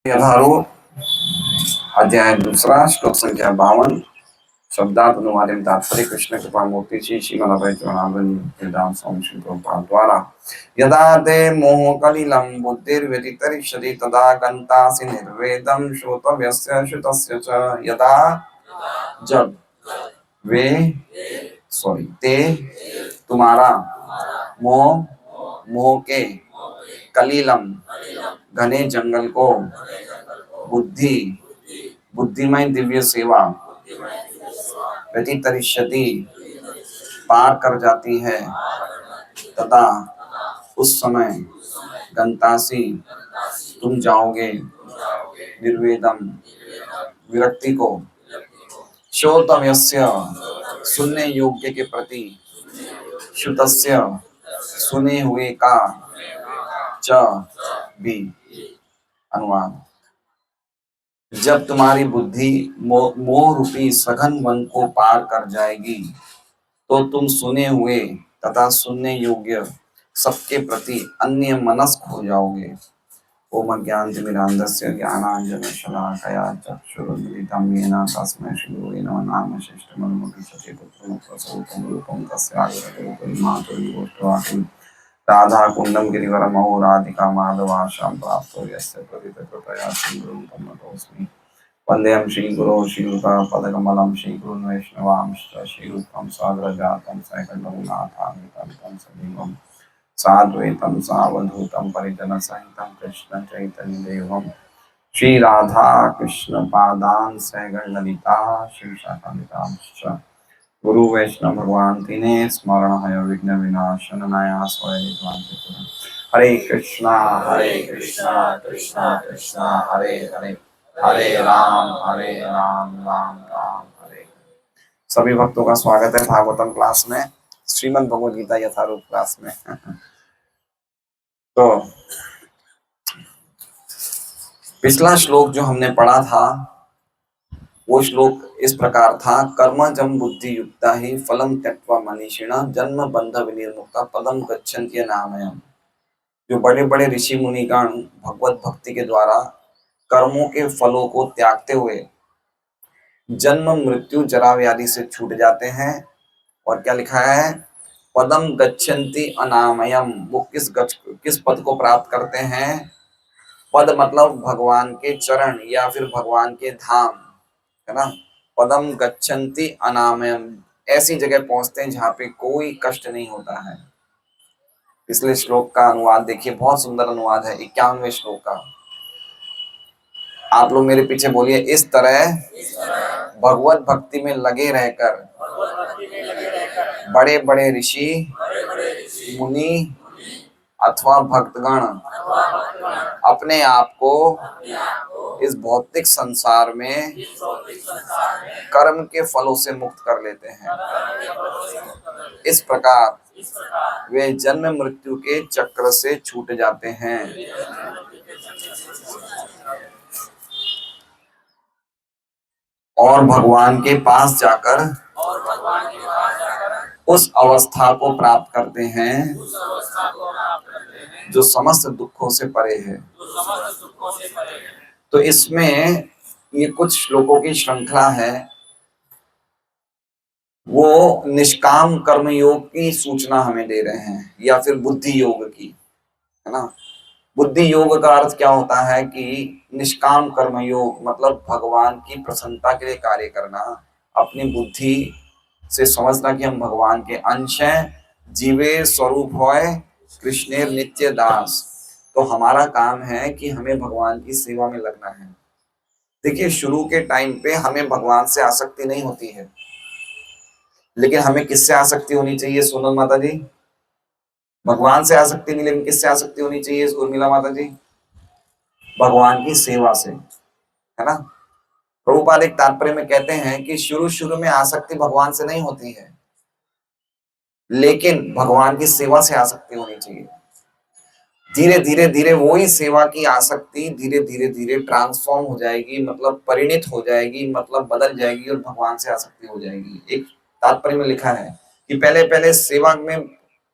यथारूप अध्याय दूसरा श्लोक संख्या 52 शब्दार्थ अनुवाद एवं तात्पर्य कृष्ण कृपा मूर्ति श्री श्रीमद् स्वामी श्री प्रभुपाद द्वारा यदा ते मोह कलिलं बुद्धिर्व्यतितरिष्यति तदा गन्तासि निर्वेदं श्रोतव्यस्य श्रुतस्य च यदा जब वे ते तुम्हारा मोह मोह के कलिलम घने जंगल को बुद्धि बुद्धिमय दिव्य सेवा व्यतितरिष्यति पार कर जाती है तथा उस समय गंतासी तुम जाओगे निर्वेदम विरक्ति को श्रोतव्यस्य सुनने योग्य के प्रति श्रुतस्य सुने हुए का च भी अनुवाद। जब तुम्हारी बुद्धि मोह रूपी सघन वन को पार कर जाएगी तो तुम सुने हुए तथा सुनने योग्य सबके प्रति अन्य मनस्क हो जाओगे। ओम अज्ञानतिमिरान्धस्य ज्ञानाञ्जनशलाकया चक्षुरुन्मिलितं येन तस्मै श्रीगुरवे नमः। नाम सचेतन रूपं तस्याग्रतो मातुर्गोष्ठवाक्यं राधा कुंडम गिरिवरमहो राधिका माधवाशां प्राप्तो यस्य त्वरितकृपया श्रीगुरुं तं नतोऽस्मि। वन्देऽहं श्रीगुरो श्रीयुतापदकमलं श्रीगुरून् वैष्णवांश्च श्रीरूपं साग्रजातं सैकण्डरघुनाथान्वितं सजीवं साद्वैतं सावधूतं परिजनसहितं कृष्णचैतन्यदेवं श्रीराधा कृष्णपादान् सैगणललिता श्रीशाखान्वितांश्च गुरु वैष्णव भगवान तीने स्मरण हय विघ्न विनाशन नायास हरे कृष्णा कृष्णा कृष्णा हरे हरे हरे राम राम राम हरे। सभी भक्तों का स्वागत है भागवतम क्लास में, श्रीमद् भगवद गीता यथारूप क्लास में। तो पिछला श्लोक जो हमने पढ़ा था वो श्लोक इस प्रकार था, कर्म जम बुद्धि युक्ता ही फलम त्यक्त्वा मनीषिणा जन्म बंध विनिर्मुक्ता पदम गच्छन्ति अनामयम्। जो बड़े बड़े ऋषि मुनिगण भगवत भक्ति के द्वारा कर्मों के फलों को त्यागते हुए जन्म मृत्यु जरा व्याधि से छूट जाते हैं। और क्या लिखा है, पदम गच्छन्ति अनामयम्। वो किस पद को प्राप्त करते हैं? पद मतलब भगवान के चरण या फिर भगवान के धाम, है ना। पदम गच्छन्ति अनामयम्, ऐसी जगह पहुंचते हैं जहां पे कोई कष्ट नहीं होता है। पिछले श्लोक का अनुवाद देखिए, बहुत सुंदर अनुवाद है 51वें श्लोक का। आप लोग मेरे पीछे बोलिए, इस तरह भगवत भक्ति में लगे रहकर बड़े बड़े ऋषि मुनि अथवा भक्तगण अपने आप को इस भौतिक संसार में कर्म के फलों से मुक्त कर लेते हैं। इस प्रकार वे जन्म मृत्यु के चक्र से छूट जाते हैं। और भगवान के पास जाकर उस अवस्था को प्राप्त करते हैं जो समस्त दुखों से परे है। तो इसमें ये कुछ श्लोकों की श्रृंखला है, वो निष्काम कर्म योग की सूचना हमें दे रहे हैं या फिर बुद्धि योग की, है ना। बुद्धि योग का अर्थ क्या होता है कि निष्काम कर्म योग मतलब भगवान की प्रसन्नता के लिए कार्य करना, अपनी बुद्धि से समझना कि हम भगवान के अंश हैं, जीवे स्वरूप होय कृष्णेर नित्य दास। तो हमारा काम है कि हमें भगवान की सेवा में लगना है। देखिए, शुरू के टाइम पे हमें भगवान से आसक्ति नहीं होती है, लेकिन हमें किससे आसक्ति होनी चाहिए सोनल माता जी? भगवान से आसक्ति नहीं, लेकिन किससे आसक्ति होनी चाहिए उर्मिला माता जी? भगवान की सेवा से, है ना। प्रभुपाद एक तात्पर्य में कहते हैं कि शुरू शुरू में आसक्ति भगवान से नहीं होती है, लेकिन भगवान की सेवा से आसक्ति होनी चाहिए। धीरे धीरे धीरे वही सेवा की आसक्ति धीरे धीरे धीरे ट्रांसफॉर्म हो जाएगी, मतलब परिणित हो जाएगी, मतलब बदल जाएगी और भगवान से आसक्ति हो जाएगी। एक तात्पर्य में लिखा है कि पहले पहले सेवा में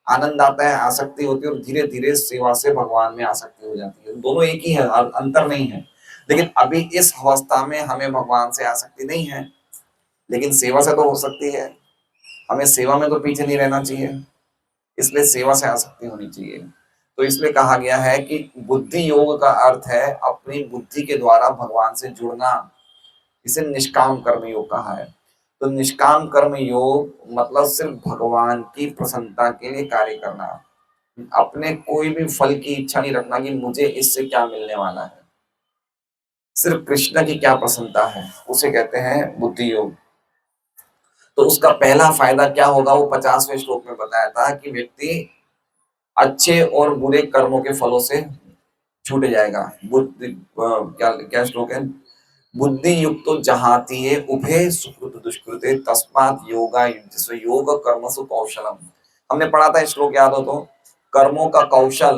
आनंद आता है, आसक्ति होती है, और धीरे धीरे सेवा से भगवान में आसक्ति हो जाती है। दोनों एक ही है, अंतर नहीं है। लेकिन अभी इस अवस्था में हमें भगवान से आसक्ति नहीं है, लेकिन सेवा से तो हो सकती है। हमें सेवा में तो पीछे नहीं रहना चाहिए, इसलिए सेवा से आसक्ति होनी चाहिए। तो इसलिए कहा गया है कि बुद्धि योग का अर्थ है अपनी बुद्धि के द्वारा भगवान से जुड़ना। इसे निष्काम कर्म योग कहा है। तो निष्काम कर्म योग मतलब सिर्फ भगवान की प्रसन्नता के लिए कार्य करना, अपने कोई भी फल की इच्छा नहीं रखना कि मुझे इससे क्या मिलने वाला है, सिर्फ कृष्ण की क्या प्रसन्नता है, उसे कहते हैं बुद्धि योग। तो उसका पहला फायदा क्या होगा वो 50वें श्लोक में बताया था कि व्यक्ति अच्छे और बुरे कर्मों के फलों से छूट जाएगा। बुद्धि क्या क्या श्लोक है, बुद्धि युक्तो जहाती है उभे सुकृत दुष्कृते तस्मात् योगा युज्यस्व योग कर्मसु कौशलम। हमने पढ़ा था श्लोक, याद हो तो, कर्मों का कौशल,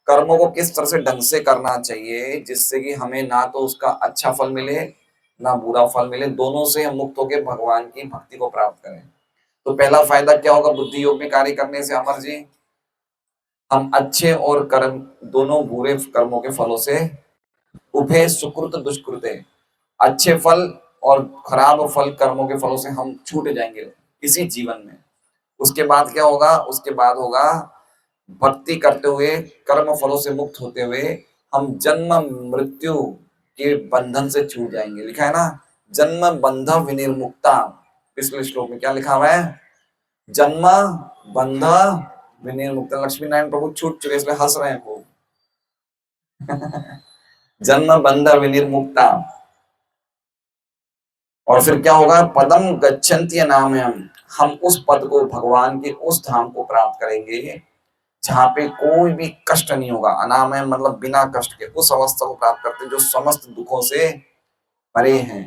कर्मों को किस तरह से ढंग से करना चाहिए जिससे कि हमें ना तो उसका अच्छा फल मिले ना बुरा फल मिले, दोनों से हम मुक्त होकर भगवान की भक्ति को प्राप्त करें। तो पहला फायदा क्या होगा बुद्धि योग में कार्य करने से अमर जी, हम अच्छे और कर्म दोनों बुरे कर्मों के फलों से उभे सुकृत दुष्कृते, अच्छे फल और खराब फल कर्मों के फलों से हम छूट जाएंगे इसी जीवन में। उसके बाद क्या होगा, उसके बाद होगा भक्ति करते हुए कर्म फलों से मुक्त होते हुए हम जन्म मृत्यु के बंधन से छूट जाएंगे। लिखा है ना, जन्म बंध विनिर्मुक्ता। पिछले श्लोक में क्या लिखा हुआ है, जन्म बंध विनिर्मुक्ता। लक्ष्मी नारायण प्रभु छूट चुके इसलिए हंस रहे हैं खूब। जन्म बंध विनिर्मुक्ता। और फिर क्या होगा, पदम गच्छन्ति अनामयम्, हम उस पद को, भगवान के उस धाम को प्राप्त करेंगे जहां पे कोई भी कष्ट नहीं होगा। अनामय मतलब बिना कष्ट के, उस अवस्था को प्राप्त करते हैं जो समस्त दुखों से परे हैं।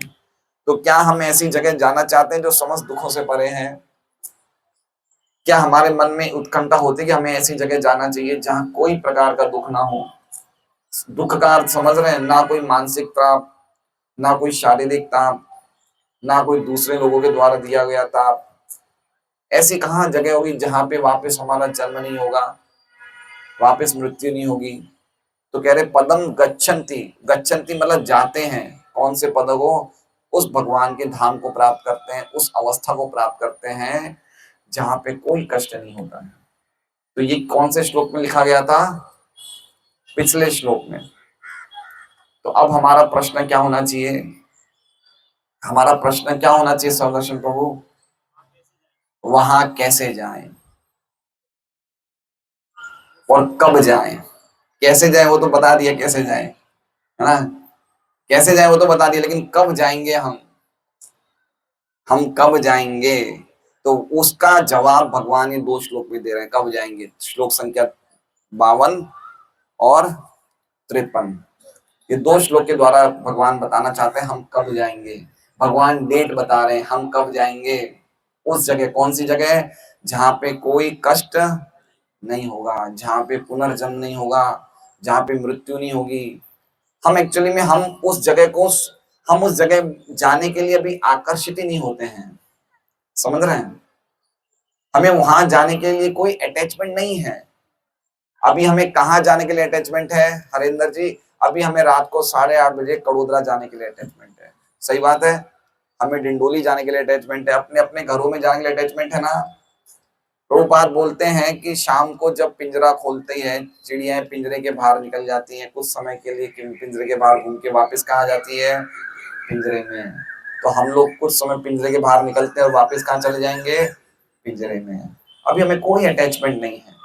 तो क्या हम ऐसी जगह जाना चाहते हैं जो समस्त दुखों से परे हैं? क्या हमारे मन में उत्कंठा होती है कि हमें ऐसी जगह जाना चाहिए जहां कोई प्रकार का दुख ना हो? दुख का अर्थ समझ रहे हैं, ना कोई मानसिक ताप, ना कोई शारीरिक ताप, ना कोई दूसरे लोगों के द्वारा दिया गया ताप। ऐसी कहाँ जगह होगी जहां पे वापस हमारा जन्म नहीं होगा, वापस मृत्यु नहीं होगी? तो कह रहे पदम गच्छन्ति, गच्छन्ति मतलब जाते हैं, कौन से पद को, उस भगवान के धाम को प्राप्त करते हैं, उस अवस्था को प्राप्त करते हैं जहां पे कोई कष्ट नहीं होता है। तो ये कौन से श्लोक में लिखा गया था, पिछले श्लोक में। तो अब हमारा प्रश्न क्या होना चाहिए, हमारा प्रश्न क्या होना चाहिए सदर्शन प्रभु, वहां कैसे जाएं और कब जाएं। कैसे जाएं वो तो बता दिया, कैसे जाएं, है ना, कैसे जाएं वो तो बता दिया, लेकिन कब जाएंगे हम कब जाएंगे? तो उसका जवाब भगवान ये 2 श्लोक में दे रहे हैं, कब जाएंगे। श्लोक संख्या 52 और 53, ये 2 श्लोक के द्वारा भगवान बताना चाहते हैं हम कब जाएंगे। भगवान डेट बता रहे हैं हम कब जाएंगे उस जगह। कौन सी जगह, जहां पे कोई कष्ट नहीं होगा, जहां पे पुनर्जन्म नहीं होगा, जहां पे मृत्यु नहीं होगी। हम एक्चुअली में हम उस जगह जाने के लिए अभी आकर्षित ही नहीं होते हैं, समझ रहे हैं? हमें वहां जाने के लिए कोई अटैचमेंट नहीं है। अभी हमें कहाँ जाने के लिए अटैचमेंट है हरेंद्र जी? अभी हमें रात को 8:30 बजे कड़ोदरा जाने के लिए अटैचमेंट है, सही बात है। हमें डिंडोली जाने के लिए अटैचमेंट है, अपने अपने घरों में जाने के लिए अटैचमेंट है ना। प्रभुपाद बोलते हैं कि शाम को जब पिंजरा खोलते हैं, चिड़िया पिंजरे के बाहर निकल जाती हैं कुछ समय के लिए, पिंजरे के बाहर घूम के वापस कहाँ जाती है, पिंजरे में। तो हम लोग कुछ समय पिंजरे के बाहर निकलते हैं और वापस कहाँ चले जाएंगे, पिंजरे में। अभी हमें कोई अटैचमेंट नहीं है।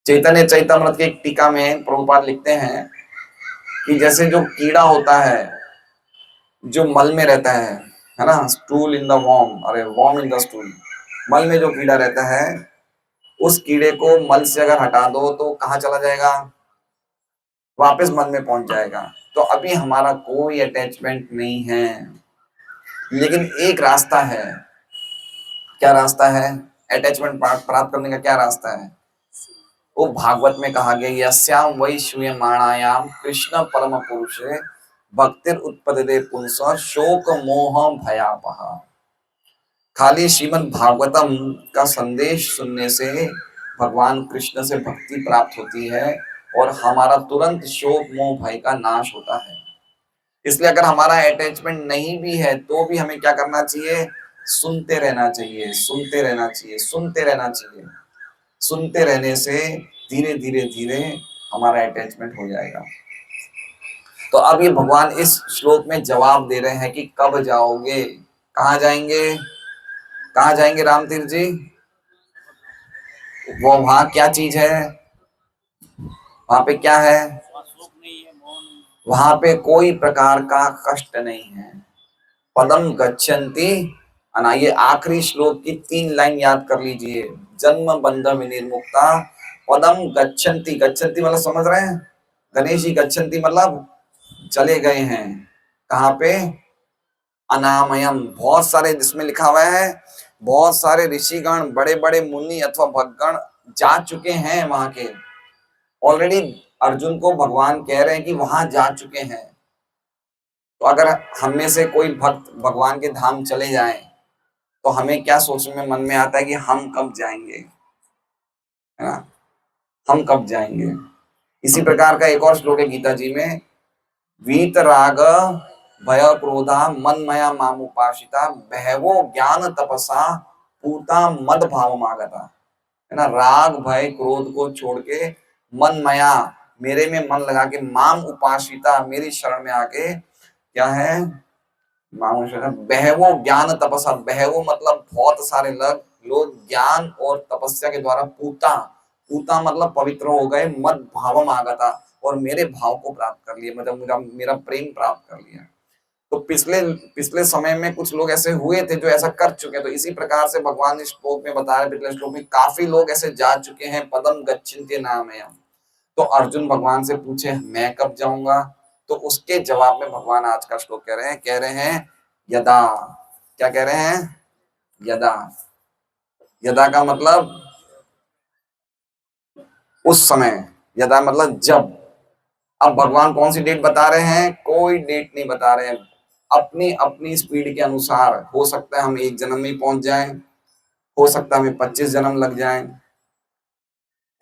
चैतन्य चैतामृत की एक टीका में प्रभुपाद लिखते हैं कि जैसे जो कीड़ा होता है जो मल में रहता है ना, स्टूल इन द वॉर्म, अरे वॉर्म इन द स्टूल, मल में जो कीड़ा रहता है उस कीड़े को मल से अगर हटा दो तो कहाँ चला जाएगा, वापस मल में पहुंच जाएगा। तो अभी हमारा कोई अटैचमेंट नहीं है, लेकिन एक रास्ता है। क्या रास्ता है अटैचमेंट प्राप्त करने का? क्या रास्ता है? वो भागवत में कहा गया, यस्याम वै श्रूयमाणायाम कृष्ण परम पुरुषे भक्तिर उत्पद्यते पुंस शोक मोह भयापह। खाली श्रीमद् भागवतम का संदेश सुनने से भगवान कृष्ण से भक्ति प्राप्त होती है और हमारा तुरंत शोक मोह भय का नाश होता है। इसलिए अगर हमारा अटैचमेंट नहीं भी है तो भी हमें क्या करना चाहिए, सुनते रहना चाहिए, सुनते रहना चाहिए, सुनते रहना चाहिए। सुनते रहने से धीरे धीरे धीरे हमारा अटैचमेंट हो जाएगा। तो अब ये भगवान इस श्लोक में जवाब दे रहे हैं कि कब जाओगे, कहाँ जाएंगे, कहाँ जाएंगे राम तीर्थ जी? वो वहां क्या चीज है, वहां पे क्या है? वहां पे कोई प्रकार का कष्ट नहीं है। पदम गच्छन्ति, अना ये आखिरी श्लोक की 3 लाइन याद कर लीजिए। जन्म बंध विनिर्मुक्ता पदम गच्छन्ति, गच्छन्ति मतलब समझ रहे हैं? गणेश जी गच्छन्ति मतलब चले गए हैं। कहाँ पे? अनामयम, बहुत सारे जिसमें लिखा हुआ है बहुत सारे ऋषिगण, बड़े बड़े मुनि अथवा भक्तगण जा चुके हैं वहां के। ऑलरेडी अर्जुन को भगवान कह रहे हैं कि वहां जा चुके हैं। तो अगर हम में से कोई भक्त भगवान के धाम चले जाएं तो हमें क्या सोचने में मन में आता है कि हम कब जाएंगे, है ना, हम कब जाएंगे। इसी प्रकार का एक और श्लोक है गीता जी में, वीत राग भय क्रोधा मन मया मामुपाशिता बहवो ज्ञान तपसा पूता मद भाव मागता, है ना। राग भय क्रोध को छोड़ के मन मया, मेरे में मन लगा के, माम उपासिता, मेरी शरण में आके क्या है, बहवो ज्ञान तपसा, बहवो मतलब बहुत सारे लोग ज्ञान और तपस्या के द्वारा पूता, पूता मतलब पवित्र हो गए, मद भावम आगता, और मेरे भाव को प्राप्त कर लिए, मतलब मेरा प्रेम प्राप्त कर लिया। तो पिछले पिछले समय में कुछ लोग ऐसे हुए थे जो ऐसा कर चुके हैं। तो इसी प्रकार से भगवान इस श्लोक में बता रहे, पिछले श्लोक में काफी लोग ऐसे जा चुके हैं, पदम गच्छन्ति नामयम्। तो अर्जुन भगवान से पूछे मैं कब जाऊंगा, तो उसके जवाब में भगवान आज का श्लोक कह रहे हैं यदा। क्या कह रहे हैं? यदा। यदा का मतलब उस समय, यदा मतलब जब। अब भगवान कौन सी डेट बता रहे हैं? कोई डेट नहीं बता रहे हैं, अपनी अपनी स्पीड के अनुसार। हो सकता है हम 1 जन्म में पहुंच जाएं, हो सकता है हमें 25 जन्म लग जाएं,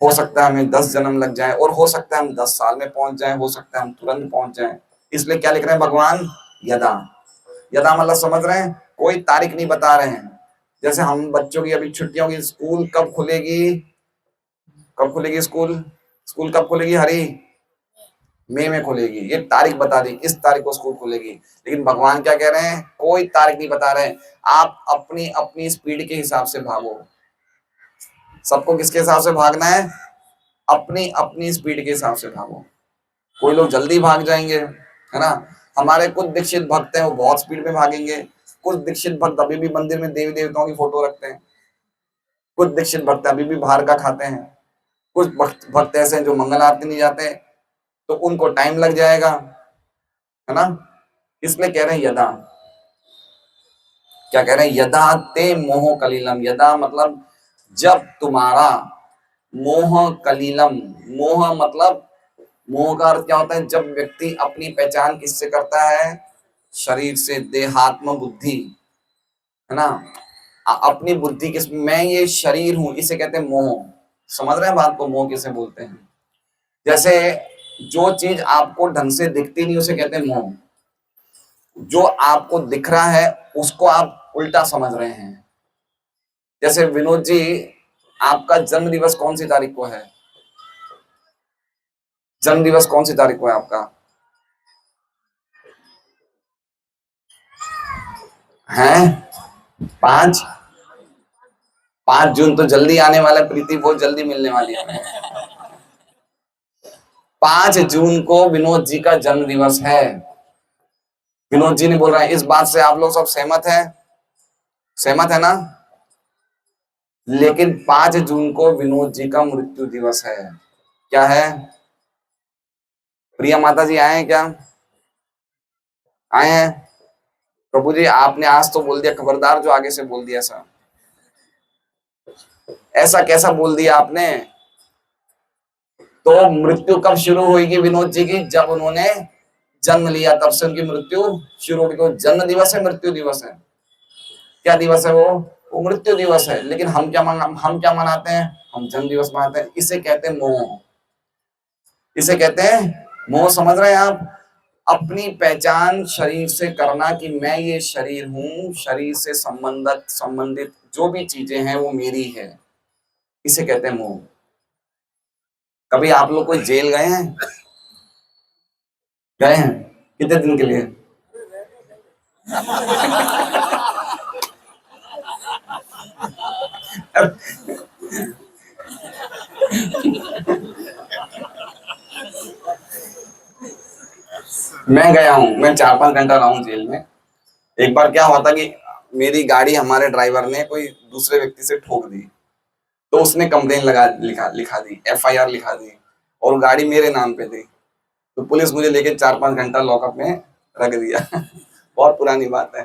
हो सकता है हमें 10 जन्म लग जाए, और हो सकता है हम 10 साल में पहुंच जाएं, हो सकता है हम तुरंत पहुंच जाएं। इसलिए क्या लिख रहे हैं भगवान? यदा। यदा मतलब समझ रहे हैं, कोई तारीख नहीं बता रहे हैं। जैसे हम बच्चों की अभी छुट्टियों की, स्कूल कब खुलेगी, कब खुलेगी स्कूल, स्कूल कब खुलेगी हरी? मई में खुलेगी, ये तारीख बता दी, इस तारीख को स्कूल खुलेगी। लेकिन भगवान क्या कह रहे हैं? कोई तारीख नहीं बता रहे हैं, आप अपनी अपनी स्पीड के हिसाब से भागो। सबको किसके हिसाब से भागना है? अपनी अपनी स्पीड के हिसाब से भागो। कोई लोग जल्दी भाग जाएंगे, है ना। हमारे कुछ दीक्षित भक्त हैं, वो बहुत स्पीड में भागेंगे। कुछ दीक्षित भक्त अभी भी मंदिर में देवी देवताओं की फोटो रखते हैं। कुछ दीक्षित भक्त अभी भी बाहर का खाते हैं। कुछ भक्त ऐसे हैं जो मंगल आरती नहीं जाते, तो उनको टाइम लग जाएगा, है ना। इसलिए कह रहे हैं यदा। क्या कह रहे हैं? यदा ते मोह कलिलम। यदा मतलब जब तुम्हारा मोह कलिलम, मोह मतलब, मोह का अर्थ क्या होता है? जब व्यक्ति अपनी पहचान किससे करता है? शरीर से, देहात्म बुद्धि, है ना। अपनी बुद्धि किस, मैं ये शरीर हूं, इसे कहते हैं मोह। समझ रहे हैं बात को? मोह किसे बोलते हैं? जैसे जो चीज आपको ढंग से दिखती नहीं उसे कहते हैं मोह। जो आपको दिख रहा है उसको आप उल्टा समझ रहे हैं। जैसे विनोद जी, आपका जन्म दिवस कौन सी तारीख को है? जन्म दिवस कौन सी तारीख को है आपका? है 5 5 जून। तो जल्दी आने वाला है, प्रीति बहुत जल्दी मिलने वाली है। 5 जून को विनोद जी का जन्म दिवस है। विनोद जी ने बोल रहा है, इस बात से आप लोग सब सहमत हैं? सहमत है ना। लेकिन 5 जून को विनोद जी का मृत्यु दिवस है। क्या है? प्रिया माता जी आए हैं क्या? आए हैं? प्रभु जी आपने आज तो बोल दिया, खबरदार जो आगे से बोल दिया ऐसा। ऐसा कैसा बोल दिया आपने? तो मृत्यु कब शुरू होगी विनोद जी की? जब उन्होंने जन्म लिया तब से उनकी मृत्यु शुरू होगी। तो जन्म दिवस है, मृत्यु दिवस है? क्या दिवस है वो मृत्यु दिवस है। लेकिन हम क्या मनाते हैं? हम जन्म दिवस मनाते हैं। इसे कहते हैं मोह। इसे कहते हैं मोह। समझ रहे हैं आप? अपनी पहचान शरीर से करना कि मैं ये शरीर हूं, शरीर से संबंधित जो भी चीजें हैं वो मेरी है, इसे कहते हैं मोह। कभी आप लोग कोई जेल गए हैं? गए हैं? कितने दिन के लिए? मैं गया हूं, मैं 4-5 घंटा रहा हूं जेल में। एक बार क्या हुआ था कि मेरी गाड़ी हमारे ड्राइवर ने कोई दूसरे व्यक्ति से ठोक दी, तो उसने कंप्लेन लिखा दी, एफआईआर लिखा दी, और गाड़ी मेरे नाम पे थी। तो पुलिस मुझे लेके 4-5 घंटा लॉकअप में रख दिया। बहुत पुरानी बात है।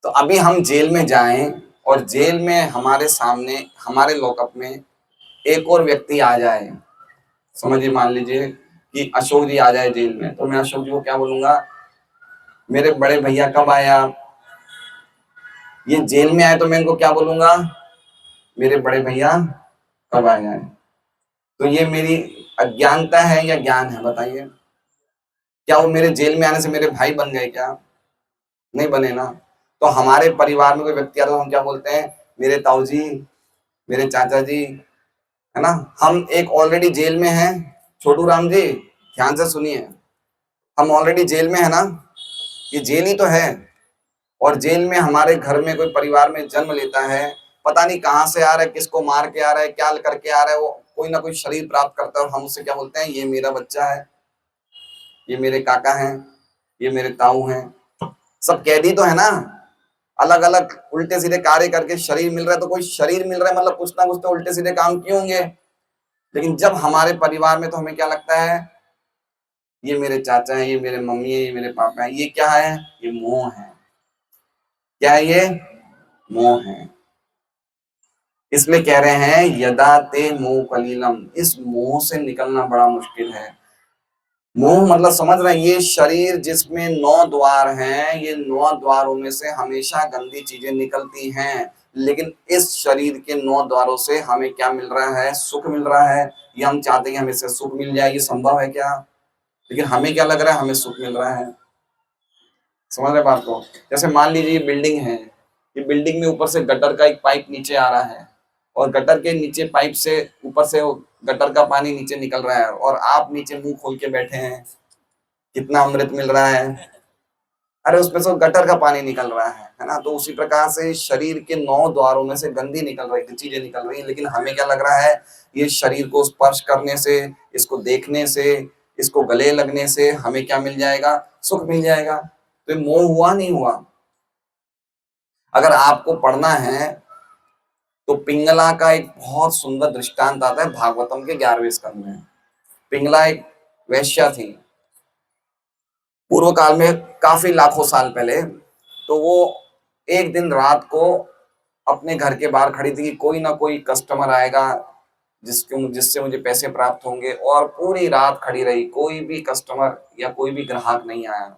तो अभी हम जेल में जाएं और जेल में हमारे सामने, हमारे लॉकअप में एक और व्यक्ति आ जाए, समझिए, मान लीजिए कि अशोक जी आ जाए जेल में, तो मैं अशोक जी को क्या बोलूंगा? मेरे बड़े भैया कब आए आप? ये जेल में आए तो मैं इनको क्या बोलूंगा? मेरे बड़े भैया कब आए हैं? तो ये मेरी अज्ञानता है या ज्ञान है, बताइए? क्या वो मेरे जेल में आने से मेरे भाई बन गए क्या? नहीं बने ना। तो हमारे परिवार में कोई व्यक्ति आता है तो हम क्या बोलते हैं? मेरे ताऊ जी, मेरे चाचा जी, है ना? हम एक ऑलरेडी जेल में हैं। छोटू राम जी, ध्यान से सुनिए, हम ऑलरेडी जेल में है ना, ये जेल ही तो है। और जेल में हमारे घर में कोई परिवार में जन्म लेता है, पता नहीं कहाँ से आ रहा है, किसको मार के आ रहा है, क्या करके आ रहा है, वो कोई ना कोई शरीर प्राप्त करता है, और हम उससे क्या बोलते हैं? ये मेरा बच्चा है, ये मेरे काका हैं, ये मेरे ताऊ हैं। सब कैदी तो है ना, अलग अलग उल्टे सीधे कार्य करके शरीर मिल रहा है, तो कोई शरीर मिल रहा है मतलब कुछ ना कुछ तो उल्टे सीधे काम किए होंगे। लेकिन जब हमारे परिवार में, तो हमें क्या लगता है? ये मेरे चाचा है, ये मेरे मम्मी है, ये मेरे पापा है। ये क्या है? ये मोह है। क्या है ये? मोह है। इसलिए कह रहे हैं यदा ते मोह कलीलम, इस मोह से निकलना बड़ा मुश्किल है। मोह मतलब समझ रहे हैं? ये शरीर जिसमें 9 द्वार हैं, ये 9 द्वारों में से हमेशा गंदी चीजें निकलती हैं, लेकिन इस शरीर के 9 द्वारों से हमें क्या मिल रहा है? सुख मिल रहा है। ये हम चाहते हैं हमें से सुख मिल जाए, ये संभव है क्या? लेकिन हमें क्या लग रहा है? हमें सुख मिल रहा है। समझ रहे बात को? जैसे मान लीजिए ये बिल्डिंग है, ये बिल्डिंग में ऊपर से गटर का एक पाइप नीचे आ रहा है, और गटर के नीचे पाइप से ऊपर से गटर का पानी नीचे निकल रहा है, और आप नीचे मुंह खोल के बैठे हैं। कितना अमृत मिल रहा है? अरे उसमें से गटर का पानी निकल रहा है ना? तो उसी प्रकार से शरीर के 9 द्वारों में से गंदी निकल रही चीजें निकल रही है, लेकिन हमें क्या लग रहा है? ये शरीर को स्पर्श करने से, इसको देखने से, इसको गले लगने से हमें क्या मिल जाएगा? सुख मिल जाएगा। तो ये मोह हुआ नहीं हुआ? अगर आपको पढ़ना है तो पिंगला का एक बहुत सुंदर दृष्टांत आता है भागवतम के 11वें स्कंद में। पिंगला एक वैश्या थी पूर्व काल में, काफी लाखों साल पहले। तो वो एक दिन रात को अपने घर के बाहर खड़ी थी कि कोई ना कोई कस्टमर आएगा जिससे मुझे पैसे प्राप्त होंगे, और पूरी रात खड़ी रही, कोई भी कस्टमर या कोई भी ग्राहक नहीं आया।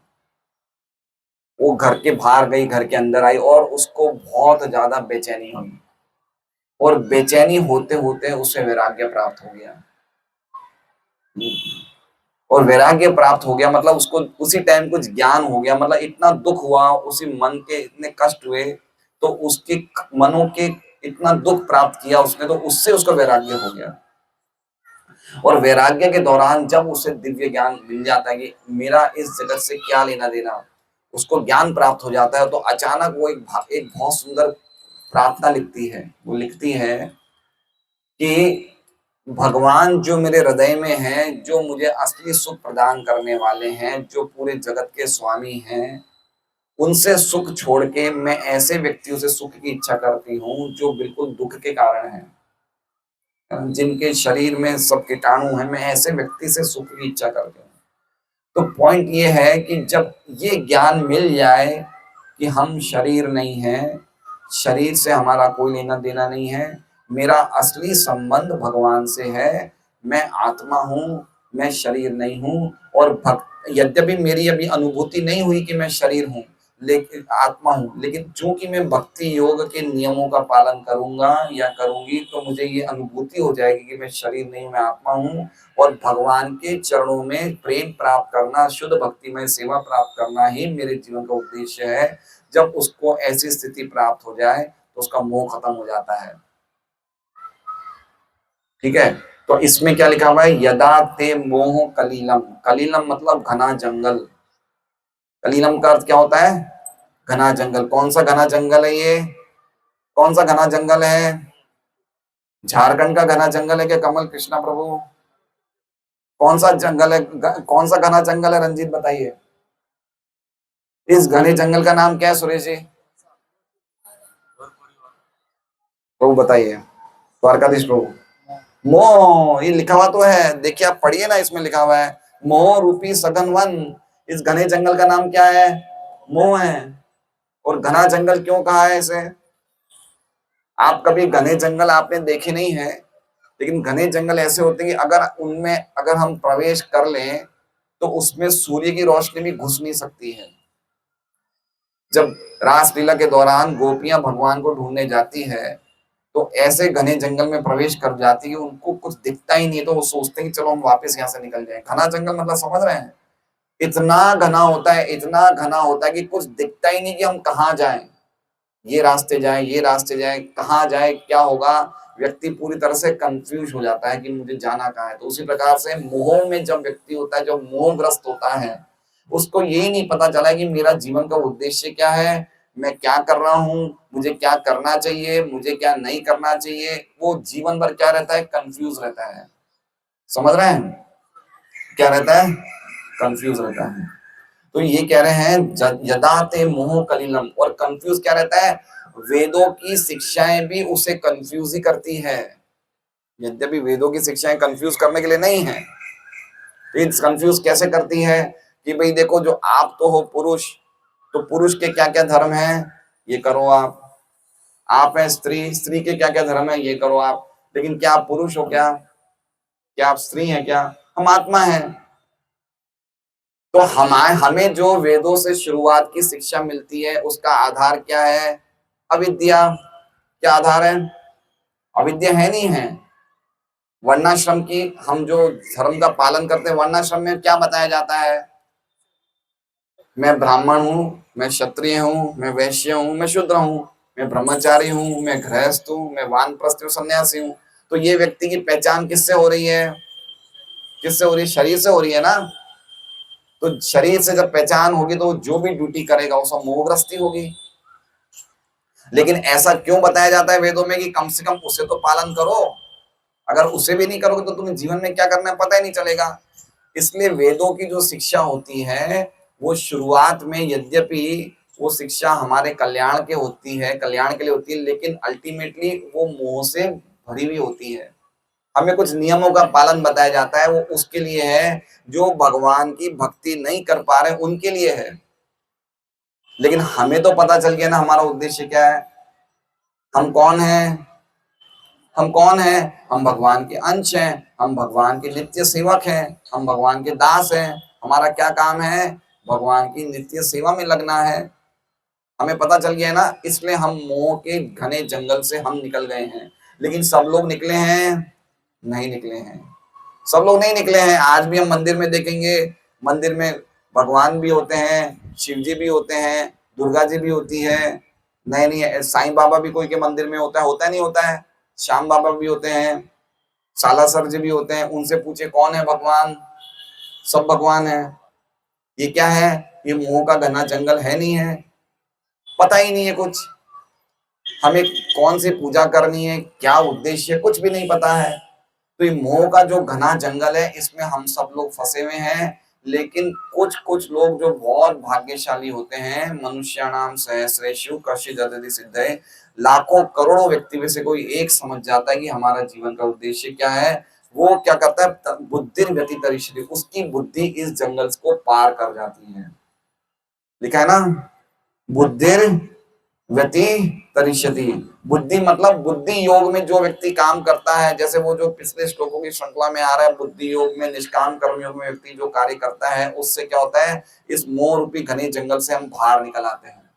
वो घर के बाहर गई, घर के अंदर आई, और उसको बहुत ज्यादा बेचैनी हुई, और बेचैनी होते होते उसे वैराग्य प्राप्त हो गया। और वैराग्य प्राप्त हो गया मतलब उसको उसी टाइम कुछ ज्ञान हो गया, मतलब इतना दुख हुआ, उसी मन के इतने कष्ट हुए, तो उसके मनों के इतना दुख प्राप्त किया उसने, तो उससे उसका वैराग्य हो गया। और वैराग्य के दौरान जब उसे दिव्य ज्ञान मिल जाता है कि मेरा इस जगत से क्या लेना देना, उसको ज्ञान प्राप्त हो जाता है, तो अचानक वो एक बहुत सुंदर प्रार्थना लिखती है। वो लिखती है कि भगवान जो मेरे हृदय में है, जो मुझे असली सुख प्रदान करने वाले हैं, जो पूरे जगत के स्वामी हैं, उनसे सुख छोड़ के मैं ऐसे व्यक्तियों से सुख की इच्छा करती हूँ जो बिल्कुल दुख के कारण हैं, जिनके शरीर में सब कीटाणु हैं, मैं ऐसे व्यक्ति से सुख की इच्छा करती हूँ। तो पॉइंट ये है कि जब ये ज्ञान मिल जाए कि हम शरीर नहीं है, शरीर से हमारा कोई लेना देना नहीं है, मेरा असली संबंध भगवान से है, मैं आत्मा हूँ, मैं शरीर नहीं हूँ। और यद्यपि मेरी अभी अनुभूति नहीं हुई कि मैं शरीर हूँ, लेकिन आत्मा हूँ, लेकिन चूंकि मैं भक्ति योग के नियमों का पालन करूंगा या करूंगी तो मुझे ये अनुभूति हो जाएगी कि मैं शरीर नहीं, मैं आत्मा हूँ और भगवान के चरणों में प्रेम प्राप्त करना, शुद्ध भक्ति में सेवा प्राप्त करना ही मेरे जीवन का उद्देश्य है। जब उसको ऐसी स्थिति प्राप्त हो जाए तो उसका मोह खत्म हो जाता है। ठीक है, तो इसमें क्या लिखा हुआ है, यदा ते मोह कलीलम। कलीलम मतलब घना जंगल। कलीलम का अर्थ क्या होता है, घना जंगल। कौन सा घना जंगल है ये, कौन सा घना जंगल है, झारखंड का घना जंगल है क्या कमल कृष्णा प्रभु? कौन सा जंगल है, कौन सा घना जंगल है रंजीत बताइए। इस घने जंगल का नाम क्या है सुरेश जी? प्रभु बताइए, द्वारकाधीश प्रभु। मोह, ये लिखा हुआ तो है, देखिए आप पढ़िए ना, इसमें लिखा हुआ है मोह रूपी सघन वन। इस घने जंगल का नाम क्या है, मोह है। और घना जंगल क्यों कहा है इसे? आप कभी घने जंगल आपने देखे नहीं है, लेकिन घने जंगल ऐसे होते हैं कि अगर उनमें अगर हम प्रवेश कर लें तो उसमें सूर्य की रोशनी भी घुस नहीं सकती है। जब रासलीला के दौरान गोपियां भगवान को ढूंढने जाती है तो ऐसे घने जंगल में प्रवेश कर जाती है, उनको कुछ दिखता ही नहीं, तो वो सोचते हैं कि चलो हम वापस यहाँ से निकल जाएं। घना जंगल मतलब समझ रहे हैं, इतना घना होता है, इतना घना होता है कि कुछ दिखता ही नहीं कि हम कहाँ जाएं, ये रास्ते जाएं, ये रास्ते जाएं, कहाँ जाए, क्या होगा। व्यक्ति पूरी तरह से कंफ्यूज हो जाता है कि मुझे जाना कहाँ है। तो उसी प्रकार से मोह में जब व्यक्ति होता है, जब मोहग्रस्त होता है, उसको यही नहीं पता चला कि मेरा जीवन का उद्देश्य क्या है, मैं क्या कर रहा हूँ, मुझे क्या करना चाहिए, मुझे क्या नहीं करना चाहिए। वो जीवन भर क्या रहता है, कंफ्यूज रहता है। समझ रहे हैं, क्या रहता है, कंफ्यूज रहता है। तो ये कह रहे हैं यदा ते मोह कलिलम, और कंफ्यूज क्या रहता है, वेदों की शिक्षाएं भी उसे कंफ्यूज ही करती है। यद्यपि वेदों की शिक्षाएं कंफ्यूज करने के लिए नहीं है, तो कंफ्यूज कैसे करती है कि भाई देखो, जो आप तो हो पुरुष, तो पुरुष के क्या क्या धर्म है, ये करो आप है स्त्री, स्त्री के क्या क्या धर्म है, ये करो आप। लेकिन क्या आप पुरुष हो, क्या आप स्त्री हैं, क्या हम आत्मा हैं? तो हमें जो वेदों से शुरुआत की शिक्षा मिलती है उसका आधार क्या है, अविद्या। क्या आधार है, अविद्या है, नहीं है। वर्णाश्रम की, हम जो धर्म का पालन करते हैं, वर्णाश्रम में क्या बताया जाता है, मैं ब्राह्मण हूँ, मैं क्षत्रिय हूँ, मैं वैश्य हूँ, मैं शूद्र हूँ, मैं ब्रह्मचारी हूँ, मैं गृहस्थ हूँ, मैं वानप्रस्थ हूँ, सन्यासी हूँ। तो ये व्यक्ति की पहचान किससे हो रही है, किससे हो रही है, शरीर से हो रही है ना। तो शरीर से जब पहचान होगी तो जो भी ड्यूटी करेगा वो सब मोहग्रस्ती होगी। लेकिन ऐसा क्यों बताया जाता है वेदों में कि कम से कम उसे तो पालन करो, अगर उसे भी नहीं करोगे तो तुम्हें जीवन में क्या करना है पता ही नहीं चलेगा। इसलिए वेदों की जो शिक्षा होती है वो शुरुआत में, यद्यपि वो शिक्षा हमारे कल्याण के होती है, कल्याण के लिए होती है, लेकिन अल्टीमेटली वो मोह से भरी हुई होती है। हमें कुछ नियमों का पालन बताया जाता है, वो उसके लिए है जो भगवान की भक्ति नहीं कर पा रहे उनके लिए है। लेकिन हमें तो पता चल गया ना हमारा उद्देश्य क्या है, हम कौन हैं, हम कौन हैं, हम भगवान के अंश हैं, हम भगवान के नित्य सेवक हैं, हम भगवान के दास हैं। हमारा क्या काम है, भगवान की नित्य सेवा में लगना है। हमें पता चल गया है ना, इसलिए हम मोह के घने जंगल से हम निकल गए हैं। लेकिन सब लोग निकले हैं, नहीं निकले हैं, सब लोग नहीं निकले हैं। आज भी हम मंदिर में देखेंगे, मंदिर में भगवान भी होते हैं, शिव जी भी होते हैं, दुर्गा जी भी होती है, नहीं नहीं साईं बाबा भी कोई के मंदिर में होता है नहीं होता है, श्याम बाबा भी होते हैं, सालासर जी भी होते हैं। उनसे पूछे कौन है भगवान, सब भगवान है। ये क्या है, ये मोह का घना जंगल है, नहीं है, पता ही नहीं है कुछ, हमें कौन सी पूजा करनी है, क्या उद्देश्य, कुछ भी नहीं पता है। तो ये मोह का जो घना जंगल है इसमें हम सब लोग फंसे हुए हैं। लेकिन कुछ कुछ लोग जो बहुत भाग्यशाली होते हैं, मनुष्याणाम सहस्रेषु कश्चिद् ददति सिद्धये, लाखों करोड़ों व्यक्ति में से कोई एक समझ जाता है कि हमारा जीवन का उद्देश्य क्या है। वो क्या करता है, बुद्धिर व्यतितरिष्यति, उसकी बुद्धि इस जंगल को पार कर जाती है। लिखा है ना, बुद्धिर व्यतितरिष्यति। बुद्धि मतलब बुद्धि योग में जो व्यक्ति काम करता है, जैसे वो जो पिछले श्लोकों की श्रृंखला में आ रहा है, बुद्धि योग में, निष्काम कर्म योग में व्यक्ति जो कार्य करता है, उससे क्या होता है, इस मोह रूपी घने जंगल से हम बाहर निकल आते हैं।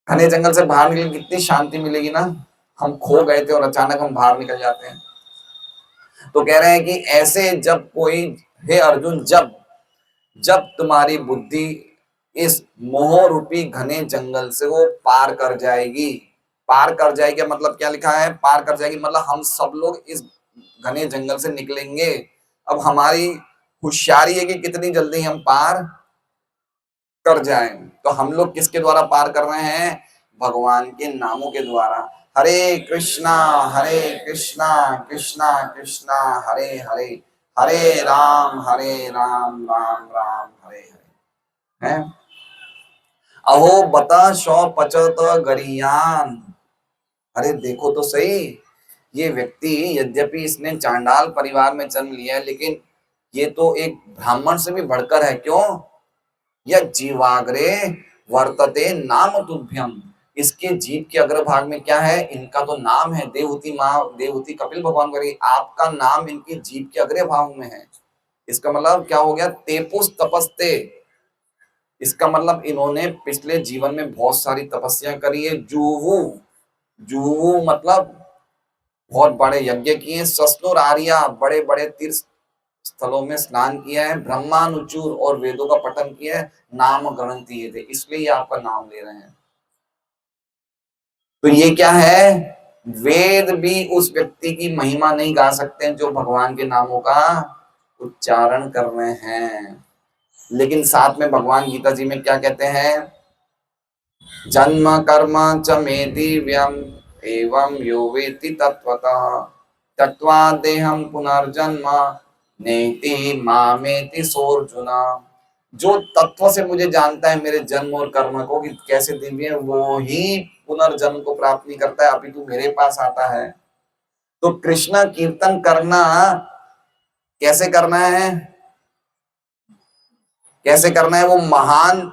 घने जंगल से बाहर निकल कितनी शांति मिलेगी ना, हम खो गए थे और अचानक हम बाहर निकल जाते हैं। तो कह रहे हैं कि ऐसे जब कोई, हे अर्जुन, जब जब तुम्हारी बुद्धि इस मोह रूपी घने जंगल से वो पार कर जाएगी, पार कर जाएगी मतलब क्या लिखा है, पार कर जाएगी मतलब हम सब लोग इस घने जंगल से निकलेंगे। अब हमारी होशियारी है कि कितनी जल्दी हम पार कर जाएं। तो हम लोग किसके द्वारा पार कर रहे हैं, भगवान के नामों के द्वारा। हरे कृष्णा कृष्णा कृष्णा हरे हरे, हरे राम राम राम हरे हरे। है अहो बता शौ पचत गरियान। अरे देखो तो सही, ये व्यक्ति यद्यपि इसने चांडाल परिवार में जन्म लिया है, लेकिन ये तो एक ब्राह्मण से भी बढ़कर है। क्यों, यह जीवाग्रे वर्तते नाम तुभ्यम। इसके जीव के अग्रभाग में क्या है, इनका तो नाम है। देवहूति माँ, देवहूति कपिल भगवान करेगी, आपका नाम इनके जीव के अग्र भाग में है। इसका मतलब क्या हो गया, तेपुस तपस्ते। इसका मतलब इन्होंने पिछले जीवन में बहुत सारी तपस्या करी है। जुहू, जुहू मतलब बहुत बड़े यज्ञ किए। सस्नुर आर्या, बड़े बड़े तीर्थ स्थलों में स्नान किया है। ब्रह्मानुचूर और वेदों का पठन किया है। नाम ग्रहण किए थे, इसलिए ये आपका नाम ले रहे हैं। तो ये क्या है, वेद भी उस व्यक्ति की महिमा नहीं गा सकते हैं जो भगवान के नामों का उच्चारण कर रहे हैं। लेकिन साथ में भगवान गीता जी में क्या कहते हैं, जन्म कर्म च मे दिव्यम एवं यो वेत्ति तत्वतः त्यक्त्वा देहं पुनर्जन्म नेति मामेति सोऽर्जुन। जो तत्व से मुझे जानता है मेरे जन्म और कर्म को कि कैसे दिव्य है, वो ही पुनर्जन्म को प्राप्त नहीं करता है, अभी तू मेरे पास आता है। तो कृष्ण कीर्तन करना कैसे करना है, कैसे करना है, वो महान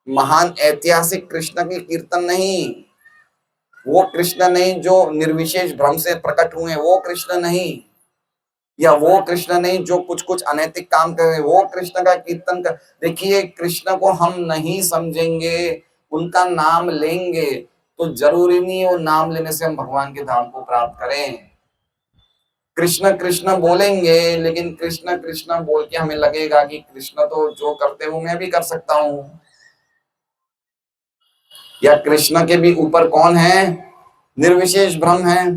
महान ऐतिहासिक कृष्ण के कीर्तन नहीं, वो कृष्ण नहीं जो निर्विशेष भ्रम से प्रकट हुए, वो कृष्ण नहीं, या वो कृष्ण नहीं जो कुछ कुछ अनैतिक काम कर रहे, वो कृष्ण का कीर्तन कर। देखिए कृष्ण को हम नहीं समझेंगे, उनका नाम लेंगे तो जरूरी नहीं वो नाम लेने से हम भगवान के धाम को प्राप्त करें। कृष्ण कृष्ण बोलेंगे, लेकिन कृष्ण कृष्ण बोल के हमें लगेगा कि कृष्ण तो जो करते वो मैं भी कर सकता हूं, या कृष्ण के भी ऊपर कौन है, निर्विशेष ब्रह्म है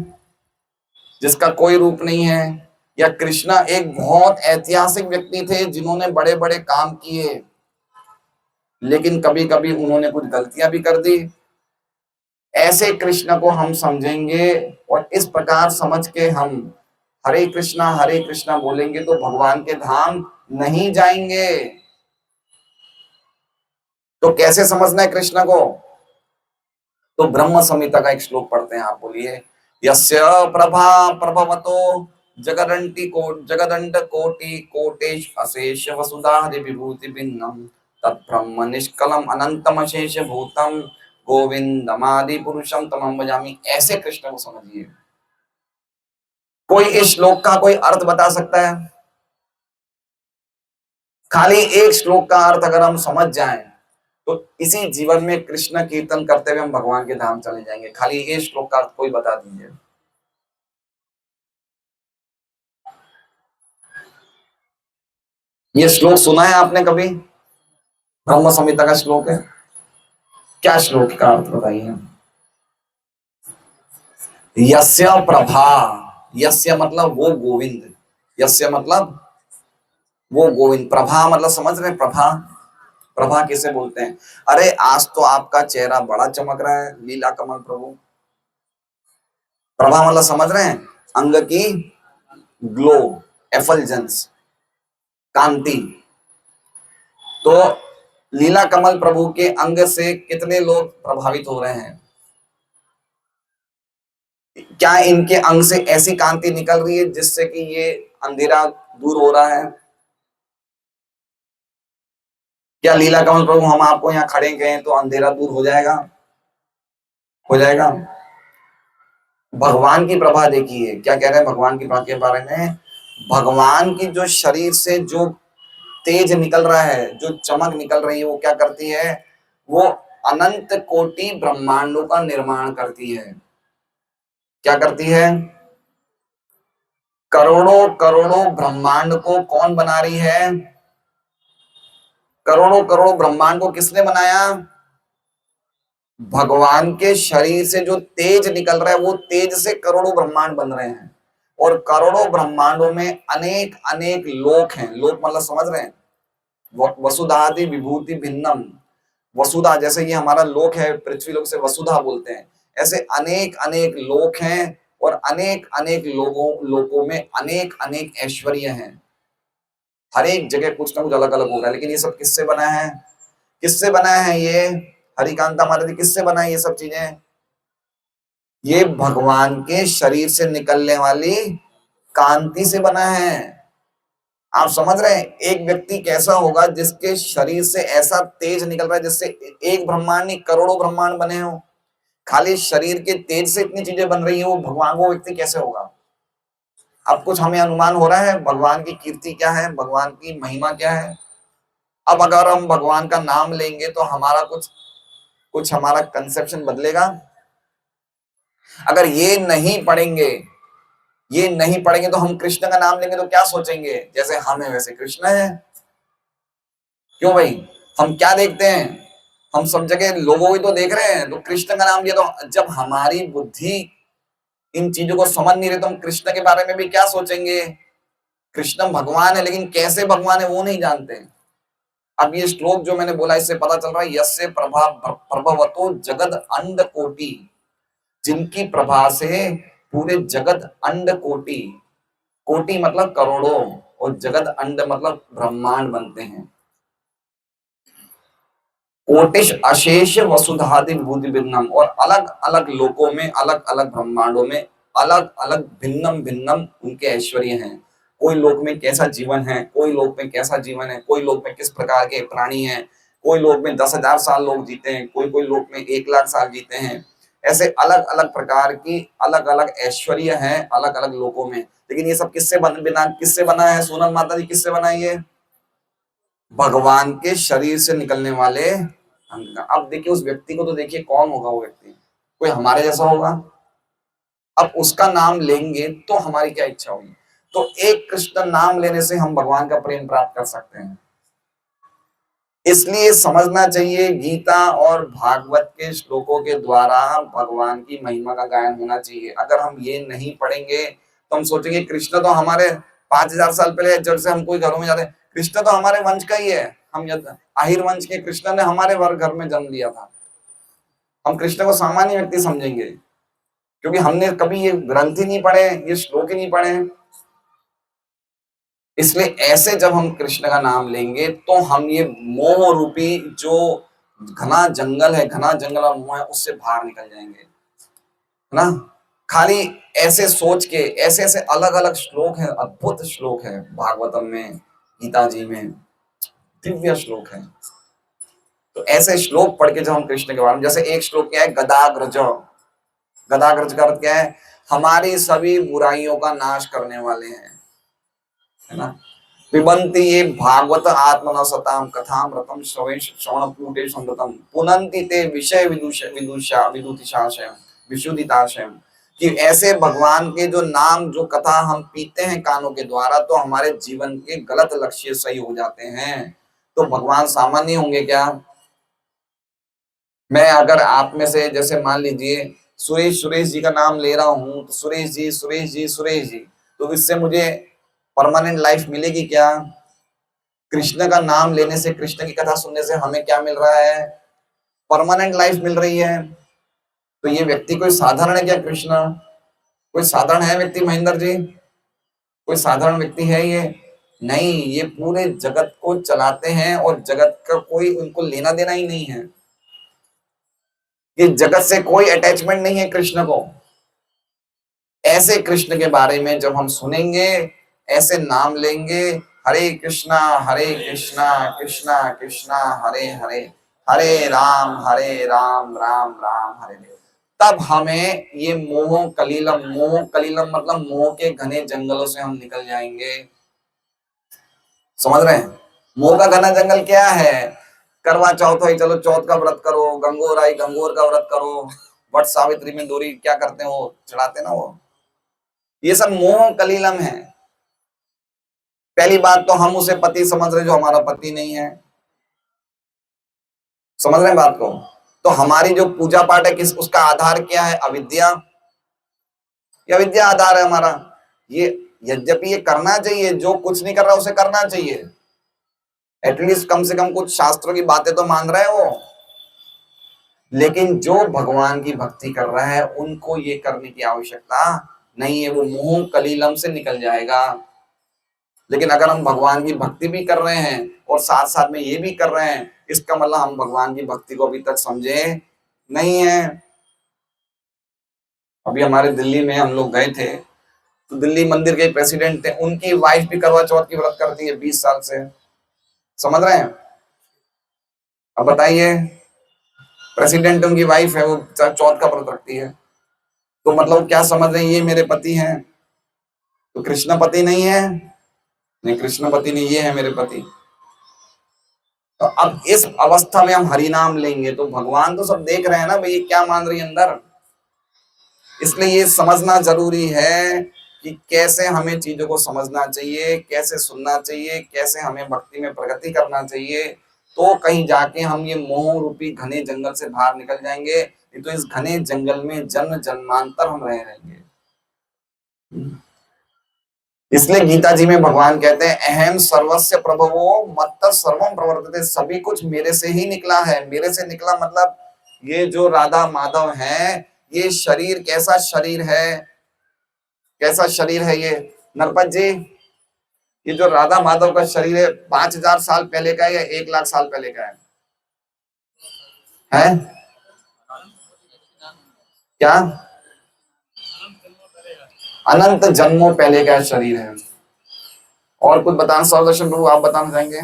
जिसका कोई रूप नहीं है। या कृष्ण एक बहुत ऐतिहासिक व्यक्ति थे जिन्होंने बड़े बड़े काम किए, लेकिन कभी कभी उन्होंने कुछ गलतियां भी कर दी। ऐसे कृष्ण को हम समझेंगे और इस प्रकार समझ के हम हरे कृष्णा बोलेंगे तो भगवान के धाम नहीं जाएंगे। तो कैसे समझना है कृष्ण को, तो ब्रह्म संहिता का एक श्लोक पढ़ते हैं, आप बोलिए, यस्य प्रभा प्रभवतो जगदंड कोटि कोटेश अशेष वसुधारि विभूति भिन्नम तत्ब्रह्म निष्कलम अनंतम अशेष भूतम गोविंदमादि पुरुषम तमं भजामि। ऐसे कृष्ण को समझिए। कोई इस श्लोक का कोई अर्थ बता सकता है, खाली एक श्लोक का अर्थ अगर हम समझ जाएं तो इसी जीवन में कृष्ण कीर्तन करते हुए हम भगवान के धाम चले जाएंगे। खाली ये श्लोक का अर्थ कोई बता दीजिए। ये श्लोक सुना है आपने कभी, ब्रह्म संहिता का श्लोक है, क्या श्लोक का अर्थ बताइए। यस्य प्रभा, यस्य मतलब वो गोविंद, यस्य मतलब वो गोविंद, प्रभा मतलब समझ रहे हैं, प्रभा, प्रभा किसे बोलते हैं। अरे आज तो आपका चेहरा बड़ा चमक रहा है, लीला कमल प्रभु। प्रभा मतलब समझ रहे हैं, अंग की ग्लो, एफल्जेंस, कांति। तो लीला कमल प्रभु के अंग से कितने लोग प्रभावित हो रहे हैं, क्या इनके अंग से ऐसी कांति निकल रही है जिससे कि ये अंधेरा दूर हो रहा है। क्या लीला कमल प्रभु हम आपको यहाँ खड़े गए तो अंधेरा दूर हो जाएगा, हो जाएगा। भगवान की प्रभा देखिए, क्या कह रहे हैं भगवान की प्रभा के बारे में। भगवान की जो शरीर से जो तेज निकल रहा है, जो चमक निकल रही है, वो क्या करती है, वो अनंत कोटि ब्रह्मांडों का निर्माण करती है। क्या करती है, करोड़ों करोड़ों ब्रह्मांड को कौन बना रही है, करोड़ों करोड़ों ब्रह्मांड को किसने बनाया, भगवान के शरीर से जो तेज निकल रहा है, वो तेज से करोड़ों ब्रह्मांड बन रहे हैं। और करोड़ों ब्रह्मांडों में अनेक अनेक लोक हैं, लोक मतलब समझ रहे हैं, वसुधादि विभूति भिन्नम। वसुधा जैसे ये हमारा लोक है, पृथ्वी लोक से वसुधा बोलते हैं, ऐसे अनेक अनेक लोक हैं और अनेक अनेक लोकों में अनेक अनेक ऐश्वर्य हैं। हर एक जगह कुछ ना कुछ अलग अलग होगा, लेकिन ये सब किससे बना है, किससे बना है ये, हरिकांता माता जी किससे बना है ये सब चीजें, ये भगवान के शरीर से निकलने वाली कांति से बना है। आप समझ रहे हैं, एक व्यक्ति कैसा होगा जिसके शरीर से ऐसा तेज निकल रहा है जिससे एक ब्रह्मांड नहीं करोड़ों ब्रह्मांड बने हो, खाली शरीर के तेज से इतनी चीजें बन रही है, वो भगवान, वो व्यक्ति कैसे होगा। अब कुछ हमें अनुमान हो रहा है भगवान की कीर्ति क्या है, भगवान की महिमा क्या है। अब अगर हम भगवान का नाम लेंगे तो हमारा कुछ कुछ हमारा कंसेप्शन बदलेगा। अगर ये नहीं पढ़ेंगे, ये नहीं पढ़ेंगे तो हम कृष्ण का नाम लेंगे तो क्या सोचेंगे, जैसे हम है वैसे कृष्ण है। क्यों भाई, हम क्या देखते हैं, हम सब जगह लोगों को तो देख रहे हैं, तो कृष्ण का नाम लिया तो जब हमारी बुद्धि इन चीजों को समझ नहीं रहे तो हम कृष्ण के बारे में भी क्या सोचेंगे। कृष्ण भगवान है, लेकिन कैसे भगवान है वो नहीं जानते। अब ये श्लोक जो मैंने बोला इससे पता चल रहा है, यस्य प्रभा प्रभवतो जगद अंड कोटि, जिनकी प्रभा से पूरे जगत अंड कोटि, कोटि मतलब करोड़ों, और जगत अंड मतलब ब्रह्मांड बनते हैं। कोटिश अशेष वसुधादि विभूति भिन्नम, और अलग अलग लोकों में अलग अलग ब्रह्मांडों में अलग अलग भिन्नम भिन्नम उनके ऐश्वर्य हैं। कोई लोक में कैसा जीवन है, कोई लोक में कैसा जीवन है, कोई लोक में किस प्रकार के प्राणी हैं, कोई लोक में 10,000 साल लोग जीते हैं, कोई कोई लोक में 1,00,000 साल जीते हैं। ऐसे अलग अलग प्रकार की अलग अलग ऐश्वर्य हैं अलग अलग लोकों में। लेकिन ये सब किससे बना है सोनल माता जी, किससे बना है ये, भगवान के शरीर से निकलने वाले अंग। अब देखिए उस व्यक्ति को तो देखिए कौन होगा वो व्यक्ति, कोई हमारे जैसा होगा। अब उसका नाम लेंगे तो हमारी क्या इच्छा होगी, तो एक कृष्ण नाम लेने से हम भगवान का प्रेम प्राप्त कर सकते हैं। इसलिए समझना चाहिए गीता और भागवत के श्लोकों के द्वारा भगवान की महिमा का गायन होना चाहिए। अगर हम ये नहीं पढ़ेंगे तो हम सोचेंगे कृष्ण तो हमारे 5,000 साल पहले जब से हम कोई घरों में जाते हैं, कृष्ण तो हमारे वंश का ही है, हम आहिर वंश के कृष्ण ने हमारे घर में जन्म लिया था। हम कृष्ण को सामान्य व्यक्ति समझेंगे क्योंकि हमने कभी ये ग्रंथ ही नहीं पढ़े, ये श्लोक ही नहीं पढ़े। इसलिए ऐसे जब हम कृष्ण का नाम लेंगे तो हम ये मोह रूपी जो घना जंगल है, घना जंगल और मोह है, उससे बाहर निकल जाएंगे, है ना। खाली ऐसे सोच के ऐसे ऐसे अलग अलग श्लोक हैं, अद्भुत श्लोक है भागवतम में, गीता जी में दिव्य श्लोक है। तो ऐसे श्लोक पढ़ के जब हम कृष्ण के बारे में, जैसे एक श्लोक क्या है, गदाग्रज, गदाग्रज का अर्थ क्या है, हमारी सभी बुराइयों का नाश करने वाले हैं, है ना। पिबन्ति ये भागवत आत्मना सताम कथामृतम श्रवणपूटे समृतम पुनन्ति ते विषय विदुषा विशुद्धिताशयम। कि ऐसे भगवान के जो नाम जो कथा हम पीते हैं कानों के द्वारा तो हमारे जीवन के गलत लक्ष्य सही हो जाते हैं। तो भगवान सामान्य होंगे क्या। मैं अगर आप में से जैसे मान लीजिए सुरेश सुरेश जी का नाम ले रहा हूं, तो सुरेश जी सुरेश जी सुरेश जी, तो इससे मुझे परमानेंट लाइफ मिलेगी क्या। कृष्ण का नाम लेने से, कृष्ण की कथा सुनने से हमें क्या मिल रहा है, परमानेंट लाइफ मिल रही है। तो ये व्यक्ति कोई साधारण है क्या, कृष्ण कोई साधारण है व्यक्ति, महेंद्र जी कोई साधारण व्यक्ति है ये नहीं, ये पूरे जगत को चलाते हैं और जगत का कोई उनको लेना देना ही नहीं है। ये जगत से कोई अटैचमेंट नहीं है कृष्ण को। ऐसे कृष्ण के बारे में जब हम सुनेंगे, ऐसे नाम लेंगे, हरे कृष्णा कृष्णा कृष्णा हरे हरे, हरे राम राम राम हरे हरे, तब हमें ये मोह कलीलम मतलब मोह के घने जंगलों से हम निकल जाएंगे। समझ रहे हैं? मोह का घना जंगल क्या है? करवा चौथ है, चलो चौथ का व्रत करो, गंगोर आई गंगोर का व्रत करो, वट सावित्री में डोरी क्या करते हैं वो चढ़ाते ना वो, ये सब मोह कलीलम है। पहली बात तो हम उसे पति समझ रहे जो हमारा पति नहीं है। समझ रहे हैं बात को? तो हमारी जो पूजा पाठ है किस उसका आधार क्या है? अविद्या। ये अविद्या आधार है हमारा। ये यद्यपि ये करना चाहिए, जो कुछ नहीं कर रहा उसे करना चाहिए, एटलीस्ट कम से कम कुछ शास्त्रों की बातें तो मान रहा है वो। लेकिन जो भगवान की भक्ति कर रहा है उनको ये करने की आवश्यकता नहीं है, वो मोह कलीलम से निकल जाएगा। लेकिन अगर हम भगवान की भक्ति भी कर रहे हैं और साथ साथ में ये भी कर रहे हैं, इसका मतलब हम भगवान की भक्ति को अभी तक समझे नहीं है। अभी हमारे दिल्ली में हम लोग गए थे, तो दिल्ली मंदिर के प्रेसिडेंट थे, उनकी वाइफ भी करवा चौथ की व्रत करती है 20 साल से। समझ रहे हैं? अब बताइए, प्रेसिडेंट उनकी वाइफ है, वो चौथ का व्रत रखती है, तो मतलब क्या समझ रहे हैं ये मेरे पति हैं? तो कृष्ण पति नहीं है? नहीं, कृष्ण पति नहीं, ये है मेरे पति। तो अब इस अवस्था में हम हरि नाम लेंगे तो भगवान तो सब देख रहे हैं ना भाई क्या मान रही है अंदर। इसलिए ये समझना जरूरी है कि कैसे हमें चीजों को समझना चाहिए, कैसे सुनना चाहिए, कैसे हमें भक्ति में प्रगति करना चाहिए, तो कहीं जाके हम ये मोह रूपी घने जंगल से बाहर निकल जाएंगे। नहीं तो इस घने जंगल में जन्म जन्मांतर हम रह रहेंगे। इसलिए गीता जी में भगवान कहते हैं अहम सर्वस्य प्रभवो मत्तः सर्वम प्रवर्तते, सभी कुछ मेरे से ही निकला है। मेरे से निकला मतलब ये जो राधा माधव है, ये शरीर कैसा शरीर है, कैसा शरीर है ये नरपत जी? ये जो राधा माधव का शरीर है 5000 साल पहले का है या 1 लाख साल पहले का है? क्या अनंत जन्मों पहले का शरीर है? और कुछ बताना सर्वदर्शन प्रभु, आप बताना चाहेंगे?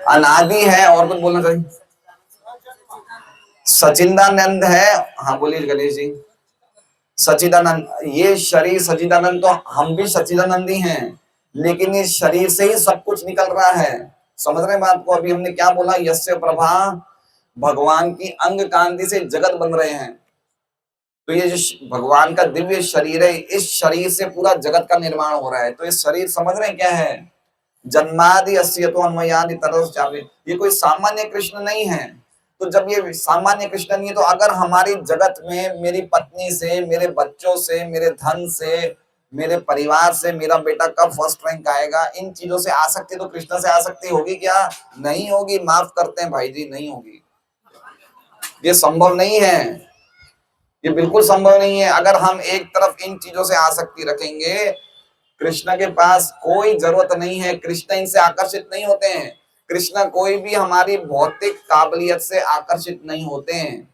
अनादि है, और कुछ बोलना चाहिए? सचिदानंद है। हाँ बोलिए गणेश जी। सचिदानंद, ये शरीर सचिदानंद, तो हम भी सचिदानंद ही हैं, लेकिन इस शरीर से ही सब कुछ निकल रहा है। समझ रहे हैं बात को? अभी हमने क्या बोला? यस्य प्रभा, भगवान की अंग कांति से जगत बन रहे हैं। तो ये जो भगवान का दिव्य शरीर है, इस शरीर से पूरा जगत का निर्माण हो रहा है। तो इस शरीर समझ रहे हैं क्या है? जन्मादि अस्यतो अन्वयादि तरस, ये कोई सामान्य कृष्ण नहीं है। तो जब ये सामान्य कृष्ण नहीं है, तो अगर हमारी जगत में मेरी पत्नी से, मेरे बच्चों से, मेरे धन से, मेरे परिवार से मेरा बेटा कब फर्स्ट रैंक आएगा, इन चीजों से आसक्ति तो कृष्ण से आसक्ति होगी क्या? नहीं होगी। माफ करते हैं भाई जी, नहीं होगी। ये संभव नहीं है, ये बिल्कुल संभव नहीं है। अगर हम एक तरफ इन चीजों से आसक्ति रखेंगे, कृष्ण के पास कोई जरूरत नहीं है, कृष्ण इनसे आकर्षित नहीं होते हैं। कृष्ण कोई भी हमारी भौतिक काबिलियत से आकर्षित नहीं होते हैं।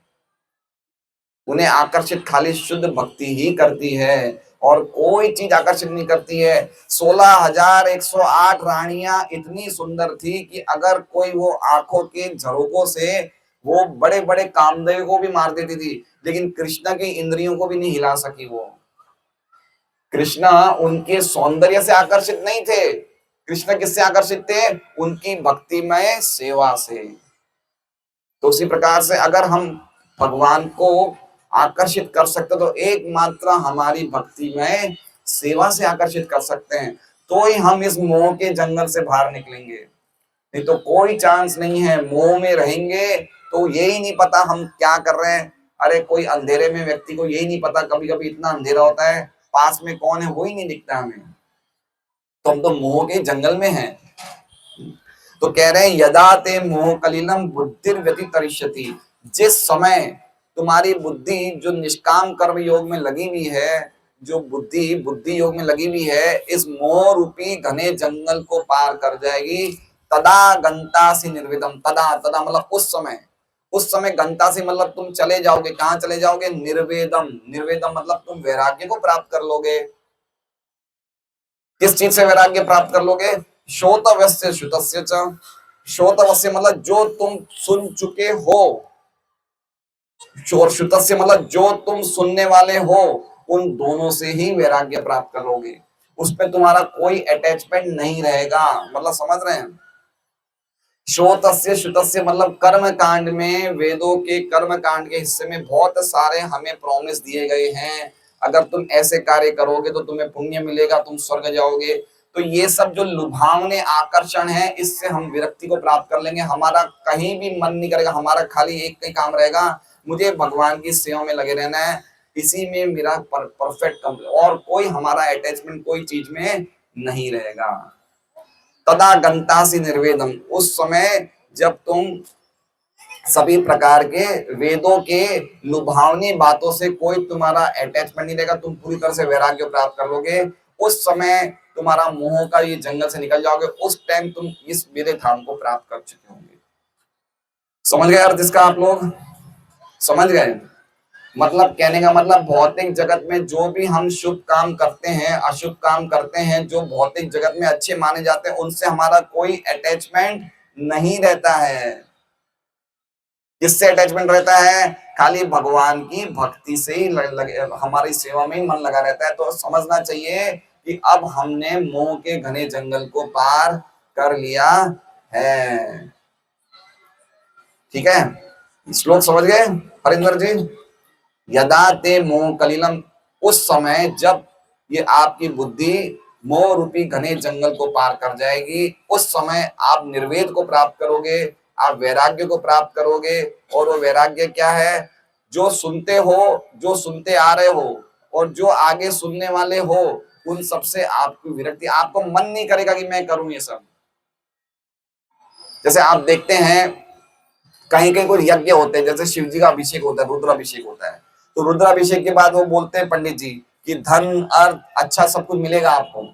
उन्हें आकर्षित खाली शुद्ध भक्ति ही करती है, और कोई चीज आकर्षित नहीं करती है। 16,108 रानियां इतनी सुंदर थी कि अगर कोई वो आंखों के झरोकों से वो बड़े बड़े कामदेव को भी मार देती थी, लेकिन कृष्ण की इंद्रियों को भी नहीं हिला सकी वो। कृष्ण उनके सौंदर्य से आकर्षित नहीं थे, कृष्ण किससे आकर्षित थे? उनकी भक्तिमय सेवा से। तो उसी प्रकार से अगर हम भगवान को आकर्षित कर सकते तो एकमात्र हमारी भक्तिमय सेवा से आकर्षित कर सकते हैं, तो ही हम इस मोह के जंगल से बाहर निकलेंगे। नहीं तो कोई चांस नहीं है। मोह में रहेंगे तो यही नहीं पता हम क्या कर रहे हैं। अरे कोई अंधेरे में व्यक्ति को यही नहीं पता, कभी कभी इतना अंधेरा होता है पास में कौन है वो ही नहीं दिखता हमें, तो हम तो मोह के जंगल में हैं। तो कह रहे हैं यदा ते मोह कलिलम बुद्धिर व्यतितरिष्यति, जिस समय तुम्हारी बुद्धि जो निष्काम कर्म योग में लगी हुई है, जो बुद्धि बुद्धि योग में लगी हुई है, इस मोह रूपी घने जंगल को पार कर जाएगी, तदा गंतासि निर्विदम। तदा तदा मतलब उस समय, उस समय गंतासि मतलब तुम चले जाओगे। कहाँ चले जाओगे? निर्वेदम। निर्वेदम मतलब तुम वैराग्य को प्राप्त कर लोगे। किस चीज से वैराग्य प्राप्त कर लोगे? श्रोतव्यस्य श्रुतस्य च। श्रोतव्य मतलब जो तुम सुन चुके हो, और श्रुतस्य मतलब जो तुम सुनने वाले हो, उन दोनों से ही वैराग्य प्राप्त करोगे। उसमें तुम्हारा कोई अटैचमेंट नहीं रहेगा। मतलब समझ रहे हैं? श्रोतस्य श्रुतस्य मतलब कर्म कांड में, वेदों के कर्म कांड के हिस्से में बहुत सारे हमें प्रॉमिस दिए गए हैं। अगर तुम ऐसे कार्य करोगे तो तुम्हें पुण्य मिलेगा, तुम स्वर्ग जाओगे। तो ये सब जो लुभावने आकर्षण है, इससे हम विरक्ति को प्राप्त कर लेंगे। हमारा कहीं भी मन नहीं करेगा, हमारा खाली एक ही काम रहेगा, मुझे भगवान की सेवा में लगे रहना है, इसी में मेरा परफेक्ट कंप्लीट, और कोई हमारा अटैचमेंट कोई चीज में नहीं रहेगा। तदा गंतासी निर्वेदम, उस समय जब तुम सभी प्रकार के वेदों के लुभावनी बातों से कोई तुम्हारा अटैचमेंट नहीं रहेगा, तुम पूरी तरह से वैराग्य प्राप्त कर लोगे। उस समय तुम्हारा मोह का ये जंगल से निकल जाओगे, उस टाइम तुम इस मेरे धाम को प्राप्त कर चुके होंगे। समझ गए अर्थ इसका? आप लोग समझ गए? मतलब कहने का मतलब, भौतिक जगत में जो भी हम शुभ काम करते हैं, अशुभ काम करते हैं, जो भौतिक जगत में अच्छे माने जाते हैं, उनसे हमारा कोई अटैचमेंट नहीं रहता है। किससे अटैचमेंट रहता है? खाली भगवान की भक्ति से ही हमारी सेवा में ही मन लगा रहता है। तो समझना चाहिए कि अब हमने मोह के घने जंगल को पार कर लिया है। ठीक है, श्लोक समझ गए हरिंदर जी? यदा ते मोह कलिलम, उस समय जब ये आपकी बुद्धि मोह रूपी घने जंगल को पार कर जाएगी, उस समय आप निर्वेद को प्राप्त करोगे, आप वैराग्य को प्राप्त करोगे। और वो वैराग्य क्या है? जो सुनते हो, जो सुनते आ रहे हो, और जो आगे सुनने वाले हो, उन सबसे आपकी विरक्ति, आपको मन नहीं करेगा कि मैं करूं ये सब। जैसे आप देखते हैं कहीं कहीं कोई यज्ञ होते हैं, जैसे शिव जी का अभिषेक होता है, रुद्राभिषेक होता है, तो रुद्राभिषेक के बाद वो बोलते हैं पंडित जी कि धन अर्थ अच्छा सब कुछ मिलेगा आपको।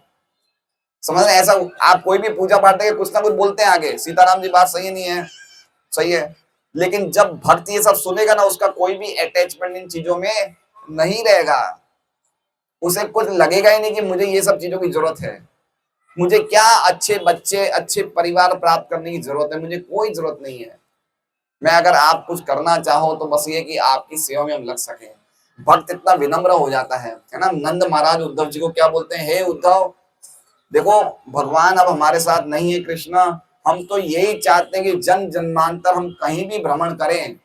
समझ रहे? ऐसा आप कोई भी पूजा पाठ है, कुछ ना कुछ बोलते हैं आगे। सीताराम जी बात सही नहीं है? सही है। लेकिन जब भक्त ये सब सुनेगा ना, उसका कोई भी अटैचमेंट इन चीजों में नहीं रहेगा। उसे कुछ लगेगा ही नहीं कि मुझे ये सब चीजों की जरूरत है, मुझे क्या अच्छे बच्चे अच्छे परिवार प्राप्त करने की जरूरत है, मुझे कोई जरूरत नहीं है। मैं अगर आप कुछ करना चाहो तो बस ये कि आपकी सेवा में हम लग सके। भक्त इतना विनम्र हो जाता है ना। नंद महाराज उद्धव जी को क्या बोलते हैं? हे उद्धव, देखो भगवान अब हमारे साथ नहीं है, कृष्ण, हम तो यही चाहते हैं कि जन्म जन्मांतर हम कहीं भी भ्रमण करें,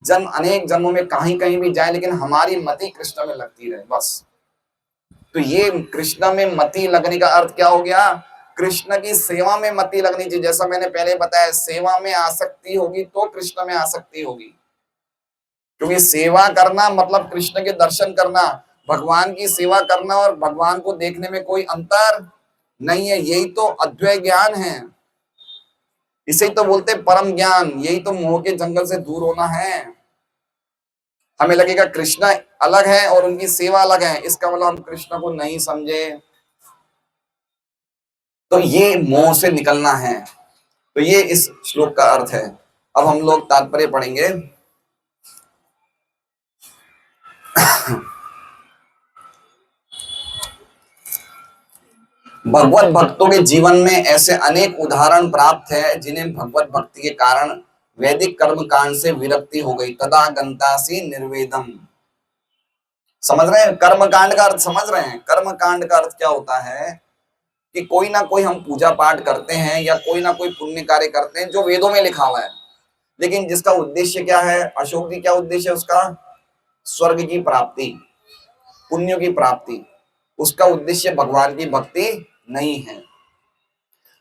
जन्म अनेक जन्मों में कहीं कहीं भी जाए, लेकिन हमारी मति कृष्ण में लगती रहे बस। तो ये कृष्ण में मति लगने का अर्थ क्या हो गया? कृष्ण की सेवा में मति लगनी चाहिए। जैसा मैंने पहले बताया, सेवा में आसक्ति होगी तो कृष्ण में आसक्ति होगी, क्योंकि सेवा करना मतलब कृष्ण के दर्शन करना, भगवान की सेवा करना और भगवान को देखने में कोई अंतर नहीं है। यही तो अद्वैय ज्ञान है, इसे तो बोलते परम ज्ञान। यही तो मोह के जंगल से दूर होना है। हमें लगेगा कृष्ण अलग है और उनकी सेवा अलग है, इसका मतलब हम कृष्ण को नहीं समझे। तो ये मोह से निकलना है। तो ये इस श्लोक का अर्थ है। अब हम लोग तात्पर्य पढ़ेंगे। भगवत भक्तों के जीवन में ऐसे अनेक उदाहरण प्राप्त है जिन्हें भगवत भक्ति के कारण वैदिक कर्म कांड से विरक्ति हो गई। तदा गंतासी निर्वेदम। समझ रहे हैं कर्म कांड का अर्थ? समझ रहे हैं कर्म कांड का अर्थ क्या होता है? कि कोई ना कोई हम पूजा पाठ करते हैं या कोई ना कोई पुण्य कार्य करते हैं जो वेदों में लिखा हुआ है, लेकिन जिसका उद्देश्य क्या है? अशोक जी, क्या उद्देश्य है उसका? स्वर्ग की प्राप्ति, पुण्य की प्राप्ति। उसका उद्देश्य भगवान की भक्ति नहीं है।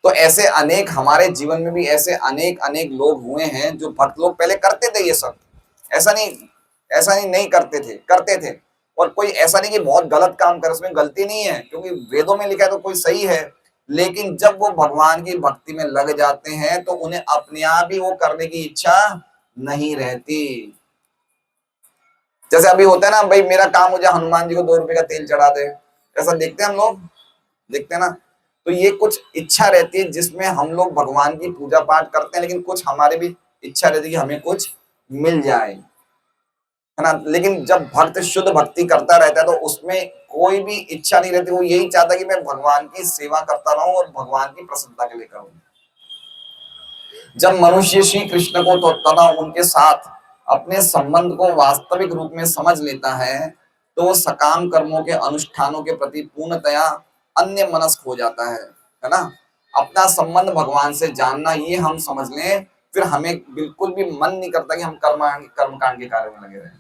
तो ऐसे अनेक हमारे जीवन में भी ऐसे अनेक अनेक लोग हुए हैं जो भक्त लोग पहले करते थे ये सब। ऐसा नहीं, ऐसा नहीं करते थे, करते थे। और कोई ऐसा नहीं कि बहुत गलत काम कर, उसमें गलती नहीं है, क्योंकि वेदों में लिखा है तो कोई सही है। लेकिन जब वो भगवान की भक्ति में लग जाते हैं तो उन्हें अपने आप ही वो करने की इच्छा नहीं रहती। जैसे अभी होता है ना, भाई मेरा काम हो जाए, हनुमान जी को 2 रुपए का तेल चढ़ा दे, ऐसा देखते हैं हम लोग, देखते हैं ना। तो ये कुछ इच्छा रहती है जिसमें हम लोग भगवान की पूजा पाठ करते हैं, लेकिन कुछ हमारे भी इच्छा रहती है कि हमें कुछ मिल जाए, है ना। लेकिन जब भक्त शुद्ध भक्ति करता रहता है तो उसमें कोई भी इच्छा नहीं रहती। वो यही चाहता है कि मैं भगवान की सेवा करता रहूं और भगवान की प्रसन्नता के लिए करूं। जब मनुष्य श्री कृष्ण को तो तथा उनके साथ अपने संबंध को वास्तविक रूप में समझ लेता है तो वो सकाम कर्मों के अनुष्ठानों के प्रति पूर्णतया अन्य मनस्क हो जाता है ना। अपना संबंध भगवान से जानना, ये हम समझ लें, फिर हमें बिल्कुल भी मन नहीं करता कि हम कर्मकांड के कार्य में लगे रहें।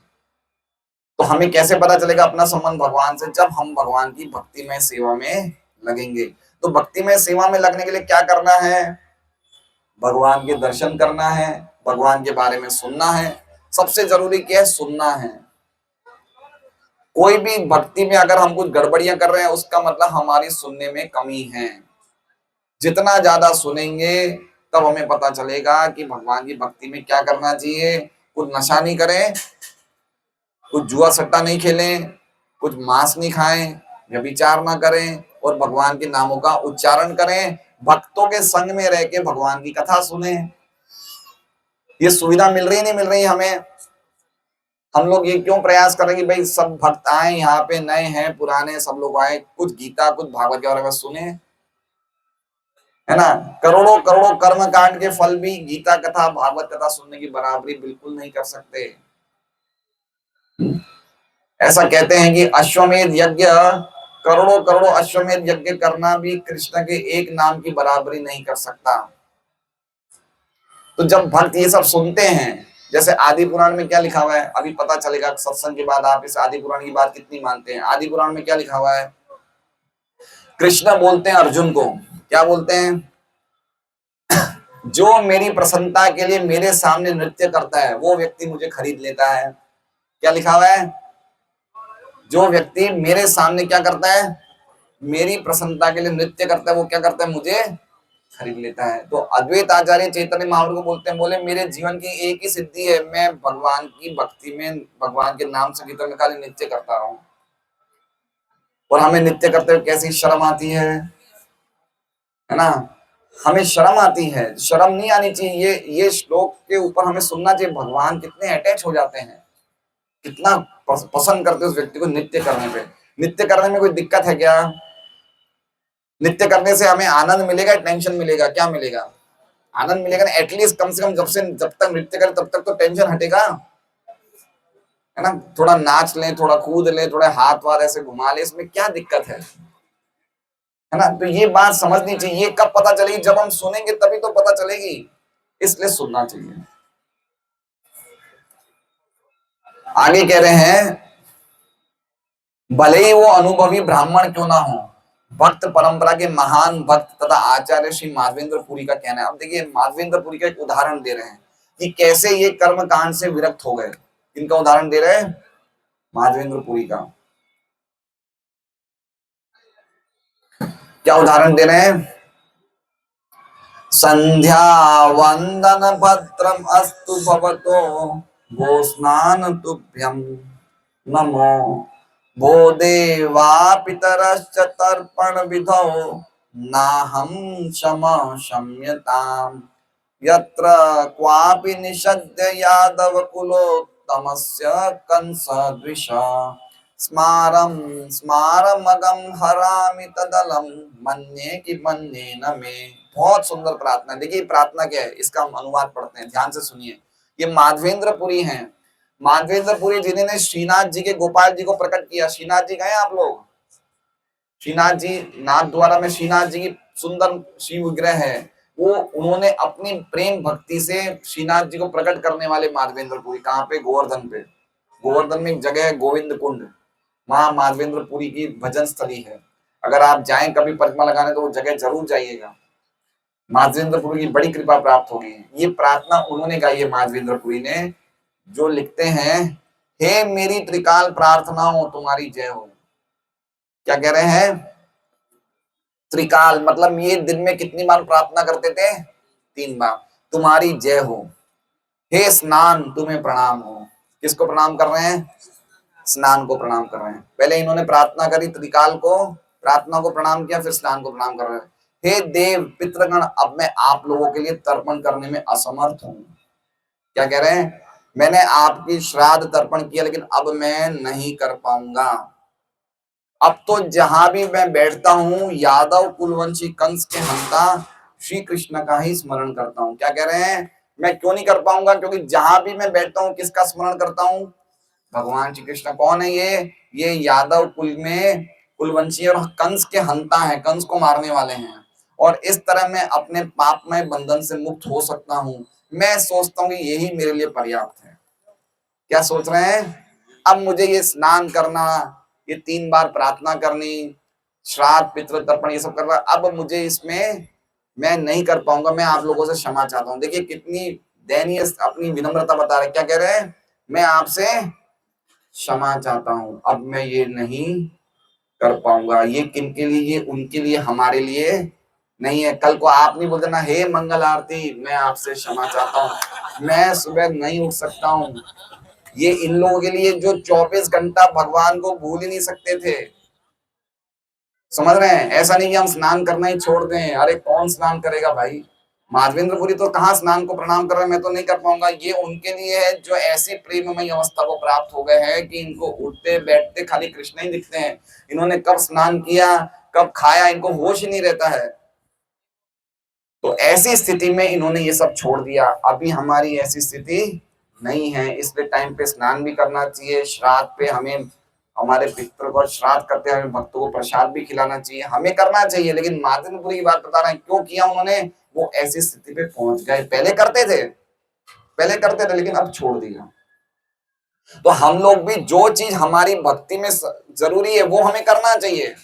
तो हमें कैसे पता चलेगा अपना संबंध भगवान से? जब हम भगवान की भक्तिमय सेवा में लगेंगे। तो भक्तिमय सेवा में लगने के लिए क्या करना है? भगवान के दर्शन करना है, भगवान के बारे में सुनना है। सबसे जरूरी क्या है? सुनना है। कोई भी भक्ति में अगर हम कुछ गड़बड़ियां कर रहे हैं, उसका मतलब हमारी सुनने में कमी है। जितना ज्यादा सुनेंगे तब हमें पता चलेगा कि भगवान की भक्ति में क्या करना चाहिए। कुछ नशा नहीं करें, कुछ जुआ सट्टा नहीं खेलें, कुछ मांस नहीं खाएं, व्यभिचार ना करें और भगवान के नामों का उच्चारण करें। भक्तों के संग में रह के भगवान की कथा सुने। ये सुविधा मिल रही नहीं मिल रही हमें? हम लोग ये क्यों प्रयास करें कि भाई सब भक्त आए यहाँ पे, नए हैं पुराने सब लोग आए, कुछ गीता कुछ भागवत के बारे में सुने, है ना। करोड़ों करोड़ों कर्म कांड के फल भी गीता कथा भागवत कथा सुनने की बराबरी बिल्कुल नहीं कर सकते। ऐसा कहते हैं कि अश्वमेध यज्ञ, करोड़ों करोड़ों अश्वमेध यज्ञ करना भी कृष्ण के एक नाम की बराबरी नहीं कर सकता। तो जब भक्त ये सब सुनते हैं, जैसे आदि पुराण में क्या लिखा हुआ है, अभी पता चलेगा सत्संग के बाद आप इस आदि पुराण की बात कितनी मानते हैं। आदि पुराण में क्या लिखा हुआ है? कृष्ण बोलते हैं अर्जुन को, क्या बोलते हैं? जो मेरी प्रसन्नता के लिए मेरे सामने नृत्य करता है वो व्यक्ति मुझे खरीद लेता है। क्या लिखा हुआ है? जो व्यक्ति मेरे सामने क्या करता है? मेरी प्रसन्नता के लिए नृत्य करता है, वो क्या करता है? मुझे खरीद लेता है। तो अद्वैत आचार्य चैतन्य महाप्रभु को बोलते हैं, बोले मेरे जीवन की एक ही सिद्धि है, मैं भगवान की भक्ति में भगवान के नाम से कीर्तन में खाली नृत्य करता रहूं। और हमें नृत्य करते हुए कैसी शर्म आती है ना। हमें शर्म आती है, शर्म नहीं आनी चाहिए। ये श्लोक के ऊपर हमें सुनना चाहिए। भगवान कितने अटैच हो जाते हैं, कितना पसंद करते उस व्यक्ति को नृत्य करने पे। नृत्य करने में कोई दिक्कत है क्या? नृत्य करने से हमें आनंद मिलेगा, टेंशन मिलेगा? क्या मिलेगा? आनंद मिलेगा ना। एटलीस्ट कम से कम जब तक नृत्य करें तब तक तो टेंशन हटेगा, है ना। थोड़ा नाच लें, थोड़ा कूद लें, थोड़ा हाथ वाथ ऐसे घुमा लें, इसमें क्या दिक्कत है ना। तो ये बात समझनी चाहिए। ये कब पता चलेगी? जब हम सुनेंगे तभी तो पता चलेगी, इसलिए सुनना चाहिए। आगे कह रहे हैं, भले ही वो अनुभवी ब्राह्मण क्यों ना हो, भक्त परंपरा के महान भक्त तथा आचार्य श्री माधवेंद्र पुरी का कहना है। अब देखिए माधवेंद्र पुरी का एक उदाहरण दे रहे हैं कि कैसे ये कर्म कांड से विरक्त हो गए। इनका उदाहरण दे रहे हैं माधवेंद्र पुरी का। क्या उदाहरण दे रहे हैं? संध्या वंदन भद्रम अस्तु भवतो, भो स्नान तुभ्यम नमो, भो देवा पितरश्च तर्पण विधौ, नाहं क्षमा क्षम्यताम्, यत्र क्वापि निषद्य यादव कुलोत्तमस्य कंसदृश, स्मारं स्मारमगम हरामि तदलम, मन्ये कि मन्ये न मे। बहुत सुंदर प्रार्थना। देखिए प्रार्थना क्या है, इसका हम अनुवाद पढ़ते हैं, ध्यान से सुनिए। ये माधवेंद्र पुरी हैं, माधवेंद्र पुरी जिन्होंने श्रीनाथ जी के गोपाल जी को प्रकट किया। श्रीनाथ जी गए आप लोग? श्रीनाथ जी, नाथ द्वारा में श्रीनाथ जी की सुंदर शिव विग्रह है। वो उन्होंने अपनी प्रेम भक्ति से श्रीनाथ जी को प्रकट करने वाले माधवेंद्र पुरी। कहाँ पे? गोवर्धन पे। गोवर्धन में एक जगह है गोविंद कुंड, वहां माधवेंद्र पुरी की भजन स्थली है। अगर आप जाएं कभी परिक्रमा लगाने तो वो जगह जरूर जाइएगा। माधवेंद्र पुरी की बड़ी कृपा प्राप्त होगी। ये प्रार्थना उन्होंने गाई है माधवेंद्र पुरी ने, जो लिखते हैं, हे मेरी त्रिकाल प्रार्थना हो तुम्हारी जय हो। क्या कह रहे हैं? त्रिकाल मतलब ये दिन में कितनी बार प्रार्थना करते थे? 3 बार। तुम्हारी जय हो। हे स्नान तुम्हें प्रणाम हो। किसको प्रणाम कर रहे हैं? स्नान को प्रणाम कर रहे हैं। पहले इन्होंने प्रार्थना करी त्रिकाल को, प्रार्थना को प्रणाम किया, फिर स्नान को प्रणाम कर रहे हैं। हे देव पितृगण, अब मैं आप लोगों के लिए तर्पण करने में असमर्थ हूं। क्या कह रहे हैं? मैंने आपकी श्राद्ध तर्पण किया लेकिन अब मैं नहीं कर पाऊंगा। अब तो जहां भी मैं बैठता हूं यादव कुलवंशी कंस के हंता श्री कृष्ण का ही स्मरण करता हूं। क्या कह रहे हैं? मैं क्यों नहीं कर पाऊंगा? क्योंकि जहां भी मैं बैठता हूँ किसका स्मरण करता हूँ? भगवान श्री कृष्ण। कौन है ये यादव कुल में कुलवंशी और कंस के हंता है, कंस को मारने वाले हैं। और इस तरह मैं अपने पापमय बंधन से मुक्त हो सकता हूँ। मैं सोचता हूँ कि यही मेरे लिए पर्याप्त है। क्या सोच रहे हैं? अब मुझे ये स्नान करना, ये 3 बार प्रार्थना करनी, श्राद्ध पितृ तर्पण ये सब करना, अब मुझे इसमें मैं नहीं कर पाऊंगा। मैं आप लोगों से क्षमा चाहता हूँ। देखिए कितनी दयनीय अपनी विनम्रता बता रहे। क्या कह रहे हैं? मैं आपसे क्षमा चाहता हूँ, अब मैं ये नहीं कर पाऊंगा। ये किनके लिए? ये उनके लिए, हमारे लिए नहीं है। कल को आप नहीं बोलते ना, हे मंगल आरती मैं आपसे क्षमा चाहता हूँ, मैं सुबह नहीं उठ सकता हूँ। ये इन लोगों के लिए जो 24 घंटा भगवान को भूल ही नहीं सकते थे। समझ रहे हैं? ऐसा नहीं कि हम स्नान करना ही छोड़ दें। अरे कौन स्नान करेगा भाई? माधवेंद्रपुरी तो कहाँ स्नान को प्रणाम कर रहे हैं, मैं तो नहीं कर पाऊंगा। ये उनके लिए है जो ऐसी प्रेममय अवस्था को प्राप्त हो गए हैं कि इनको उठते बैठते खाली कृष्ण ही दिखते हैं। इन्होंने कब स्नान किया, कब खाया, इनको होश ही नहीं रहता है। तो ऐसी स्थिति में इन्होंने ये सब छोड़ दिया। अभी हमारी ऐसी स्थिति नहीं है, इसलिए टाइम पे स्नान भी करना चाहिए। श्राद्ध पे हमें हमारे पितरों को श्राद्ध करते हैं, भक्तों को प्रसाद भी खिलाना चाहिए, हमें करना चाहिए। लेकिन माधवेंद्रपुरी की बात बता रहे हैं, क्यों किया उन्होंने? वो ऐसी स्थिति पे पहुंच गए। पहले करते थे लेकिन अब छोड़ दिया। तो हम लोग भी जो चीज हमारी भक्ति में जरूरी है वो हमें करना चाहिए।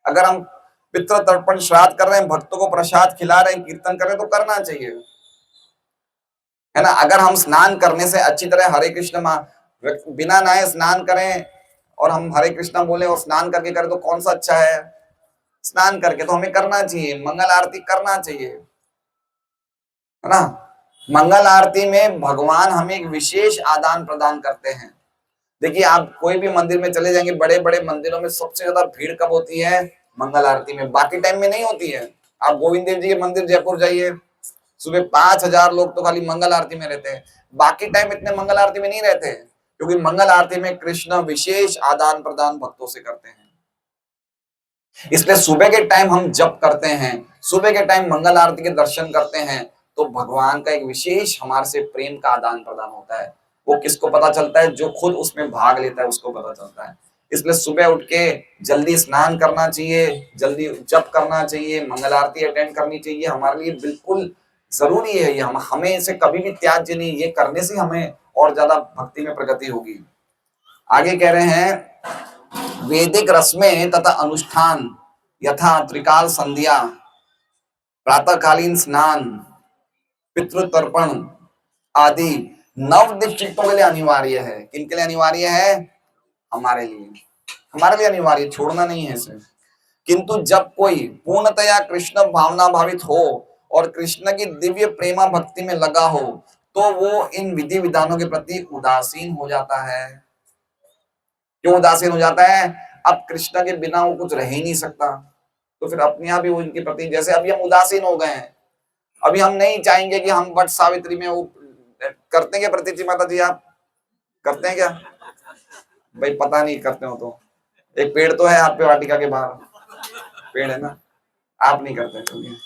अगर हम पितृ तर्पण श्राद्ध कर रहे हैं, भक्तों को प्रसाद खिला रहे हैं, कीर्तन कर रहे हैं, तो करना चाहिए, है ना। अगर हम स्नान करने से अच्छी तरह हरे कृष्ण बिना नहाए स्नान करें और हम हरे कृष्णा बोले और स्नान करके करें तो कौन सा अच्छा है? स्नान करके तो हमें करना चाहिए, मंगल आरती करना चाहिए, है ना। मंगल आरती में भगवान हमें एक विशेष आदान प्रदान करते हैं। देखिए आप कोई भी मंदिर में चले जाएंगे, बड़े बड़े मंदिरों में सबसे ज्यादा भीड़ कब होती है? मंगल आरती में। बाकी टाइम में नहीं होती है। आप गोविंद देव जी के मंदिर जयपुर जाइए, सुबह 5,000 लोग तो खाली मंगल आरती में रहते हैं। बाकी टाइम इतने मंगल आरती में नहीं रहते, क्योंकि मंगल आरती में कृष्ण विशेष आदान प्रदान भक्तों से करते हैं। इसलिए सुबह के टाइम हम जप करते हैं, सुबह के टाइम मंगल आरती के दर्शन करते हैं, तो भगवान का एक विशेष हमारे से प्रेम का आदान प्रदान होता है। वो किसको पता चलता है? जो खुद उसमें भाग लेता है उसको पता चलता है। इसलिए सुबह उठ के जल्दी स्नान करना चाहिए, जल्दी जप करना चाहिए, मंगल आरती अटेंड करनी चाहिए। हमारे लिए बिल्कुल जरूरी है ये। हमें इसे कभी भी त्याज्य नहीं, ये करने से हमें और ज्यादा भक्ति में प्रगति होगी। आगे कह रहे हैं, वैदिक रस्में तथा अनुष्ठान यथा त्रिकाल संध्या, प्रातःकालीन स्नान, पितृ तर्पण आदि नवदीक्षितों के लिए अनिवार्य है। किनके लिए अनिवार्य है? हमारे लिए, हमारे लिए अनिवार्य, छोड़ना नहीं है इसे। किंतु जब कोई पूर्णतया कृष्ण भावना भावित हो और कृष्ण की दिव्य प्रेमा भक्ति में लगा हो, तो वो इन विधि विधानों के प्रति उदासीन हो जाता है। क्यों उदासीन हो जाता है? अब कृष्ण के बिना वो कुछ रह ही नहीं सकता, तो फिर अपने आप ही वो इनके प्रति, जैसे अभी हम उदासीन हो गए हैं, अभी हम नहीं चाहेंगे कि हम वट सावित्री में वो करते हैं क्या? प्रतीति माता जी आप करते हैं क्या? भाई पता नहीं करते हो तो। एक पेड़ तो है आपके वाटिका के बाहर, पेड़ है ना, आप नहीं करते हैं।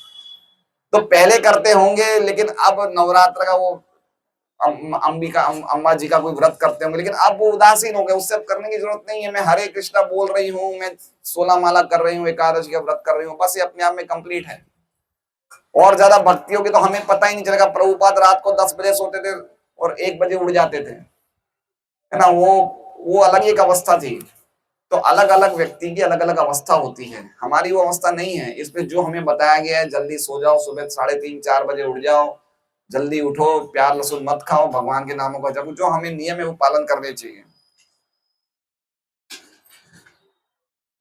तो पहले करते होंगे, लेकिन अब नवरात्र का वो अंबिका अम्बा जी का कोई व्रत करते होंगे, लेकिन अब वो उदासीन हो गए, उससे अब करने की जरूरत नहीं है। मैं हरे कृष्णा बोल रही हूँ, मैं 16 माला कर रही हूँ, एकादशी का व्रत कर रही हूँ, बस ये अपने आप में कंप्लीट है। और ज्यादा भक्ति होगी तो हमें पता ही नहीं चलेगा। प्रभुपाद रात को 10 बजे सोते थे और 1 बजे उड़ जाते थे, है ना। वो अलग एक अवस्था थी। तो अलग अलग व्यक्ति की अलग अलग अवस्था होती है, हमारी वो अवस्था नहीं है। इसमें जो हमें बताया गया है, जल्दी सो जाओ, सुबह 3:30-4 बजे उठ जाओ, जल्दी उठो, प्याज लहसुन मत खाओ, भगवान के नामों का जप, जो हमें नियम है वो पालन करने चाहिए।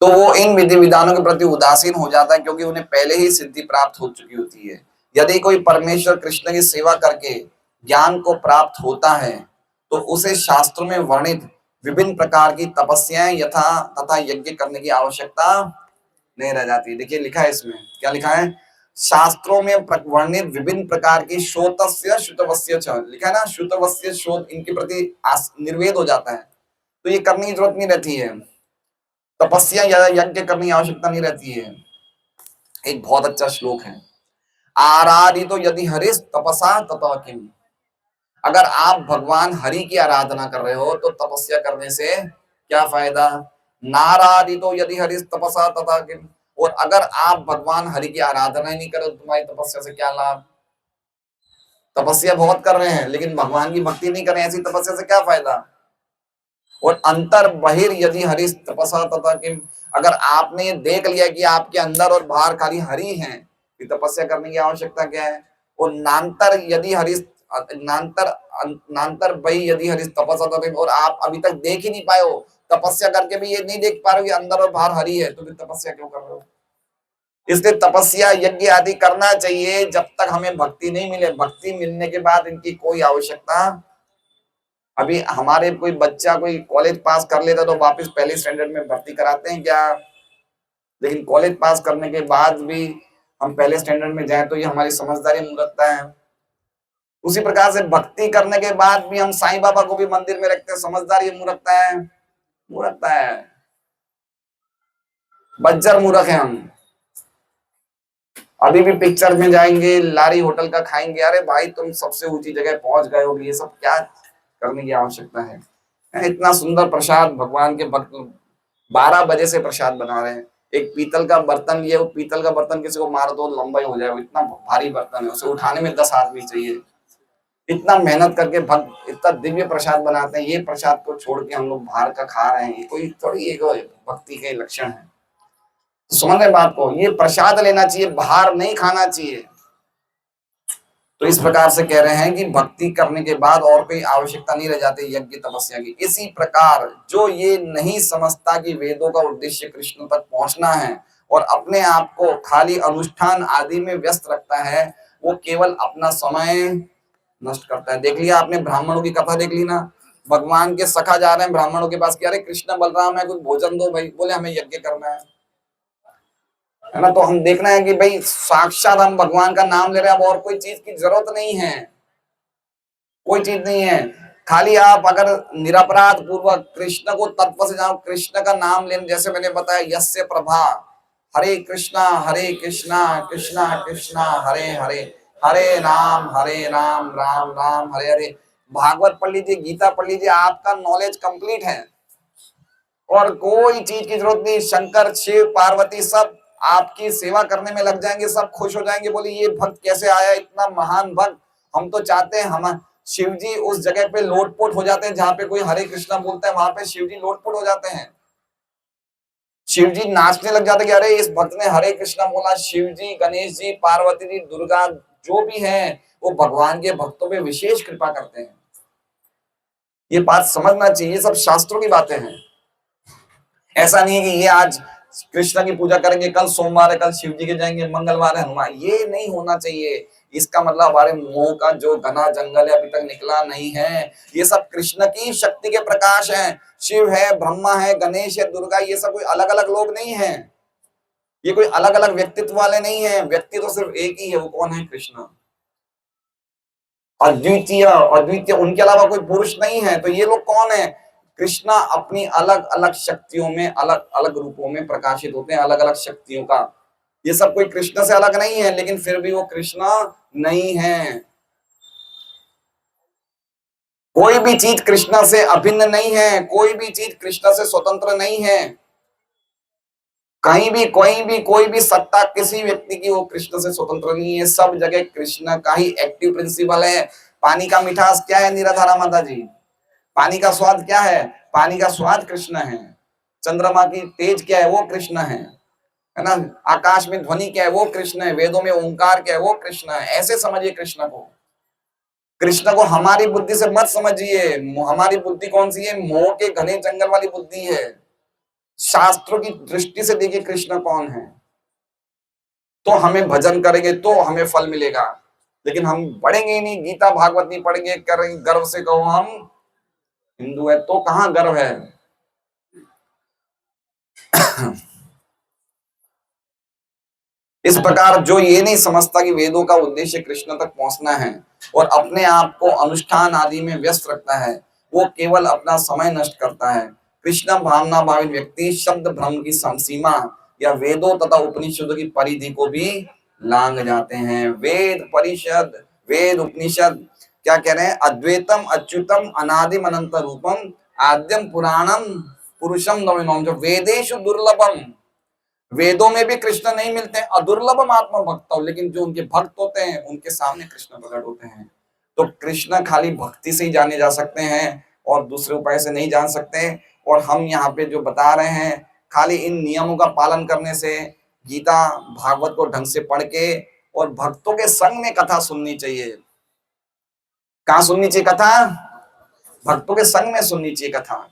तो वो इन विधि विधानों के प्रति उदासीन हो जाता है, क्योंकि उन्हें पहले ही सिद्धि प्राप्त हो चुकी होती है। यदि कोई परमेश्वर कृष्ण की सेवा करके ज्ञान को प्राप्त होता है, तो उसे शास्त्रों में वर्णित विभिन्न प्रकार की तपस्याएं यथा तथा यज्ञ करने की आवश्यकता नहीं रह जाती। देखिए लिखा है इसमें, क्या लिखा है? शास्त्रों में वर्णित विभिन्न प्रकार की श्रोतस्य श्रुतवस्य च, लिखा है ना, श्रुतवस्य श्रोत, इनके प्रति निर्वेद हो जाता है, तो ये करने की जरूरत नहीं रहती है। तपस्या या यज्ञ करने की आवश्यकता नहीं रहती है। एक बहुत अच्छा श्लोक है, आराधितो यदि हरिस तपसा ततः किम, अगर आप भगवान हरि की आराधना कर रहे हो तो तपस्या करने से क्या फायदा? नारादितो यदि हरि तपसा तथा किम। और अगर आप भगवान हरि की आराधना ही नहीं करो तो तुम्हारी तपस्या से क्या लाभ? तपस्या बहुत कर रहे हैं लेकिन भगवान की भक्ति नहीं कर रहे हैं, ऐसी तपस्या से क्या फायदा? और अंतर बहिर यदि हरि तपसा तथा किम, अगर आपने ये देख लिया कि आपके अंदर और बाहर खाली हरि हैं, फिर तपस्या करने की आवश्यकता क्या है? और नान्तर यदि हरि नान्तर नान्तर बहि यदि हरि तपसा तथा किम, और आप अभी तक देख ही नहीं पाए हो, तपस्या करके भी ये नहीं देख पा रहे हो कि अंदर और बाहर हरि है, तो फिर तपस्या क्यों कर रहे हो? इसलिए तपस्या यज्ञ आदि करना चाहिए जब तक हमें भक्ति नहीं मिले। भक्ति मिलने के बाद इनकी कोई आवश्यकता। अभी हमारे कोई बच्चा कोई कॉलेज पास कर लेता तो वापस पहले स्टैंडर्ड में भर्ती कराते हैं क्या? लेकिन कॉलेज पास करने के बाद भी हम पहले स्टैंडर्ड में जाए तो ये हमारी समझदारी मूर्खता है। उसी प्रकार से भक्ति करने के बाद भी हम साईं बाबा को भी मंदिर में रखते हैं, समझदारी मूर्खता है? मूर्खता है, बज्जर मूर्ख है हम। अभी भी पिक्चर में जाएंगे, लारी होटल का खाएंगे, अरे भाई तुम सबसे ऊंची जगह पहुंच गए हो, ये सब क्या करने की आवश्यकता है? इतना सुंदर प्रसाद भगवान के भक्त 12 बजे से प्रसाद बना रहे हैं। एक पीतल का बर्तन लिए, वो पीतल का बर्तन किसी को मार दो लंबा ही हो जाए, इतना भारी बर्तन है, उसे उठाने में 10 आदमी चाहिए। इतना मेहनत करके भक्त इतना दिव्य प्रसाद बनाते हैं, ये प्रसाद को छोड़ के हम लोग बाहर का खा रहे हैं, ये कोई थोड़ी एक भक्ति के लक्षण है। तो समझ रहे बात को? ये प्रसाद लेना चाहिए, बाहर नहीं खाना चाहिए। तो इस प्रकार से कह रहे हैं कि भक्ति करने के बाद और कोई आवश्यकता नहीं रह जाती यज्ञ तपस्या की। इसी प्रकार जो ये नहीं समझता कि वेदों का उद्देश्य कृष्ण तक पहुंचना है और अपने आप को खाली अनुष्ठान आदि में व्यस्त रखता है, वो केवल अपना समय नष्ट करता है। देख लिया आपने, ब्राह्मणों की कथा देख ली ना, भगवान के सखा जा रहे हैं ब्राह्मणों के पास कि अरे कृष्ण बलराम है, कुछ भोजन दो भाई। बोले हमें यज्ञ करना है ना। तो हम देखना है कि भाई साक्षात हम भगवान का नाम ले रहे हैं, अब और कोई चीज की जरूरत नहीं है, कोई चीज नहीं है। खाली आप अगर निरपराध पूर्वक कृष्ण को तत्व से जाओ, कृष्ण का नाम लेने, जैसे मैंने बताया यस्य प्रभा, हरे कृष्णा कृष्णा कृष्णा हरे हरे, हरे राम राम राम हरे हरे। भागवत पढ़ लीजिए, गीता पढ़ लीजिए, आपका नॉलेज कंप्लीट है और कोई चीज की जरूरत नहीं। शंकर शिव पार्वती सब आपकी सेवा करने में लग जाएंगे, सब खुश हो जाएंगे, बोले ये भक्त कैसे आया, इतना महान भक्त। हम तो चाहते हैं हम शिव जी उस जगह पे लोटपोट हो जाते हैं जहां पे कोई हरे कृष्णा बोलता है, वहां पे शिव जी लोटपोट हो जाते हैं। शिव जी नाचने लग जाते कि अरे इस भक्त ने हरे कृष्णा बोला। शिव जी, गणेश जी, पार्वती जी, दुर्गा जो भी है वो भगवान के भक्तों पे विशेष कृपा करते हैं। ये बात समझना चाहिए, ये सब शास्त्रों की बातें हैं। ऐसा नहीं है कि ये आज कृष्ण की पूजा करेंगे, कल सोमवार है कल शिव जी के जाएंगे, मंगलवार है हनुमान, ये नहीं होना चाहिए। इसका मतलब हमारे मोह का जो घना जंगल है अभी तक निकला नहीं है। ये सब कृष्ण की शक्ति के प्रकाश हैं। शिव है, ब्रह्मा है, गणेश है, दुर्गा, ये सब कोई अलग अलग लोग नहीं है, ये कोई अलग अलग व्यक्तित्व वाले नहीं है। व्यक्ति तो सिर्फ एक ही है, वो कौन है? कृष्ण। अद्वितीय, अद्वितीय, उनके अलावा कोई पुरुष नहीं है। तो ये लोग कौन है? कृष्णा अपनी अलग अलग शक्तियों में, अलग अलग रूपों में प्रकाशित होते हैं, अलग अलग शक्तियों का। ये सब कोई कृष्ण से अलग नहीं है, लेकिन फिर भी वो कृष्ण नहीं है। कोई भी चीज कृष्ण से अभिन्न नहीं है, कोई भी चीज कृष्ण से स्वतंत्र नहीं है। कहीं भी कोई भी सत्ता किसी व्यक्ति की वो कृष्ण से स्वतंत्र नहीं है। सब जगह कृष्ण का ही एक्टिव प्रिंसिपल है। पानी का मिठास क्या है निराधारा माता जी? पानी का स्वाद क्या है? पानी का स्वाद कृष्ण है। चंद्रमा की तेज क्या है? वो कृष्ण है ना। आकाश में ध्वनि क्या है? वो कृष्ण है। वेदों में ओंकार क्या है? वो कृष्ण है। ऐसे समझिए कृष्ण को। कृष्ण को हमारी बुद्धि से मत समझिए। हमारी बुद्धि कौन सी है? मोह के घने जंगल वाली बुद्धि है। शास्त्रों की दृष्टि से देखिए कृष्ण कौन है, तो हमें भजन करेंगे तो हमें फल मिलेगा। लेकिन हम पढ़ेंगे ही नहीं, गीता भागवत नहीं पढ़ेंगे, करेंगे गर्व से कहो हम हिंदू है, तो कहां गर्व है? इस प्रकार जो ये नहीं समझता कि वेदों का उद्देश्य कृष्ण तक पहुंचना है और अपने आप को अनुष्ठान आदि में व्यस्त रखता है, वो केवल अपना समय नष्ट करता है। कृष्ण भावना भावित व्यक्ति शब्द भ्रम की सीमा या वेदों तथा उपनिषदों की परिधि को भी लांग जाते हैं। वेद परिषद, वेद उपनिषद क्या कह रहे हैं? अद्वैतम अच्युतम अनादिम अनंत रूपम आद्यम पुराणम पुरुषम नवीनम, जो वेदेशु दुर्लभम, वेदों में भी कृष्ण नहीं मिलते हैं, अदुर्लभम आत्मा भक्त, लेकिन जो उनके भक्त होते हैं उनके सामने कृष्ण प्रकट होते हैं। तो कृष्ण खाली भक्ति से ही जाने जा सकते हैं और दूसरे उपाय से नहीं जान सकते। और हम यहाँ पे जो बता रहे हैं, खाली इन नियमों का पालन करने से, गीता भागवत को ढंग से पढ़ के और भक्तों के संग में कथा सुननी चाहिए। कहाँ सुननी चाहिए कथा? भक्तों के संग में सुननी चाहिए कथा।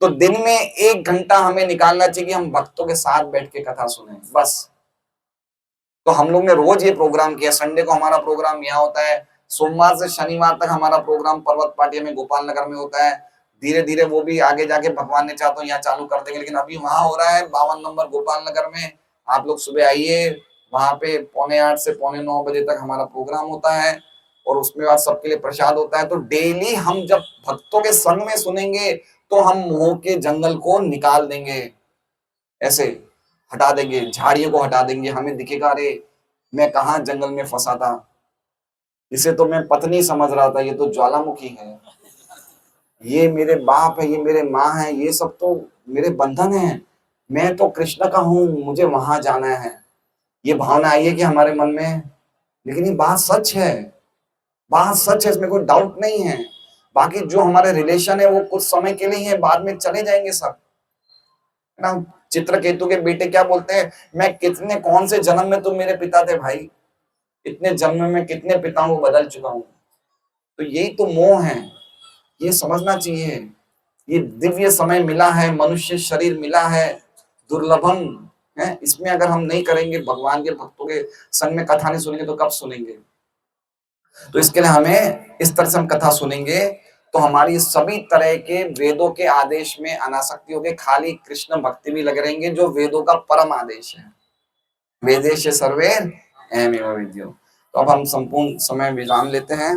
तो दिन में 1 घंटा हमें निकालना चाहिए कि हम भक्तों के साथ बैठ के कथा सुने, बस। तो हम लोग ने रोज ये प्रोग्राम किया। संडे को हमारा प्रोग्राम यहाँ होता है, सोमवार से शनिवार तक हमारा प्रोग्राम पर्वत पाटिया में गोपाल नगर में होता है। धीरे धीरे वो भी आगे जाके भगवान ने चाहा तो यहाँ चालू कर देंगे, लेकिन अभी वहां हो रहा है 52 नंबर गोपाल नगर में। आप लोग सुबह आइए, वहां पे 7:45 से 8:45 बजे तक हमारा प्रोग्राम होता है और उसमें बाद सबके लिए प्रसाद होता है। तो डेली हम जब भक्तों के संग में सुनेंगे तो हम मोह के जंगल को निकाल देंगे, ऐसे हटा देंगे, झाड़ियों को हटा देंगे। हमें दिखेगा अरे मैं कहाँ जंगल में फंसा था, इसे तो मैं पत्नी समझ रहा था, ये तो ज्वालामुखी है, ये मेरे बाप है, ये मेरे माँ है, ये सब तो मेरे बंधन है, मैं तो कृष्ण का हूं, मुझे वहां जाना है। ये भावना आई है कि हमारे मन में, लेकिन ये बात सच है, बात सच है, इसमें कोई डाउट नहीं है। बाकी जो हमारे रिलेशन है वो कुछ समय के लिए है, बाद में चले जाएंगे सब, है ना। चित्रकेतु के बेटे क्या बोलते हैं, मैं कितने कौन से जन्म में तुम मेरे पिता थे भाई, इतने जन्म में कितने पिताओं को बदल चुका हूं। तो यही तो मोह है, ये समझना चाहिए। ये दिव्य समय मिला है, मनुष्य शरीर मिला है, दुर्लभम है, इसमें अगर हम नहीं करेंगे, भगवान के भक्तों के संग में कथा नहीं सुनेंगे तो कब सुनेंगे? तो इसके लिए हमें इस तरह से हम कथा सुनेंगे तो हमारी सभी तरह के वेदों के आदेश में अनासक्ति होगी, खाली कृष्ण भक्ति भी लगे रहेंगे, जो वेदों का परम आदेश है। वेदेश सर्वे अहमेव विद्यो। तो अब हम संपूर्ण समय विराम लेते हैं,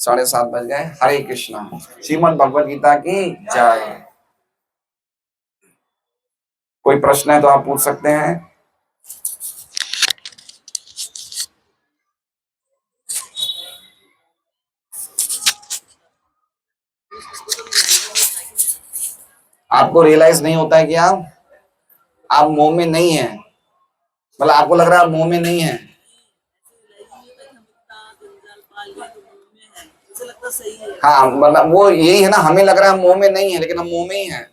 7:30 बज गए। हरे कृष्णा। श्रीमद् भगवद गीता की जय। कोई प्रश्न है तो आप पूछ सकते हैं। आपको रियलाइज नहीं होता है कि आप मोह में नहीं है, मतलब आपको लग रहा है आप मोह में नहीं है। हाँ, मतलब वो यही है ना, हमें लग रहा है हम मोह में नहीं है, लेकिन हम मोह में ही है।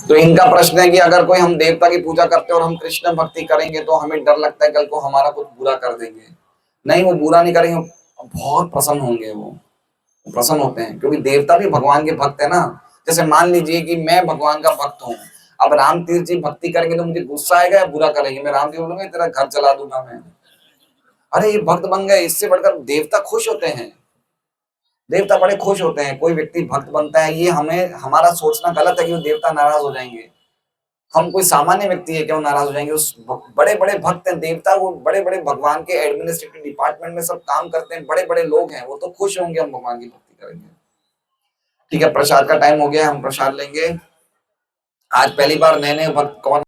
तो इनका प्रश्न है कि अगर कोई हम देवता की पूजा करते हैं और हम कृष्ण भक्ति करेंगे तो हमें डर लगता है कल को हमारा कुछ बुरा कर देंगे। नहीं, वो बुरा नहीं करेंगे, बहुत प्रसन्न होंगे। वो प्रसन्न होते हैं क्योंकि देवता भी भगवान के भक्त है ना। जैसे मान लीजिए कि मैं भगवान का भक्त हूँ, अब राम तीर्थ जी भक्ति करेंगे तो मुझे गुस्सा आएगा या बुरा करेंगे? मैं राम जी बोलूंगा तेरा घर जला दूंगा मैं, अरे ये भक्त बन गए। इससे बढ़कर देवता खुश होते हैं, देवता बड़े खुश होते हैं। कोई व्यक्ति भक्त बनता है, ये हमें, हमारा सोचना गलत है कि वो देवता नाराज हो जाएंगे। हम कोई सामान्य व्यक्ति है क्यों नाराज हो जाएंगे? उस बड़े बड़े भक्त हैं देवता, वो बड़े बड़े भगवान के एडमिनिस्ट्रेटिव डिपार्टमेंट में सब काम करते हैं, बड़े बड़े लोग हैं, वो तो खुश होंगे हम भगवान की भक्ति करेंगे। ठीक है, प्रसाद का टाइम हो गया, हम प्रसाद लेंगे। आज पहली बार नए नए भक्त कौन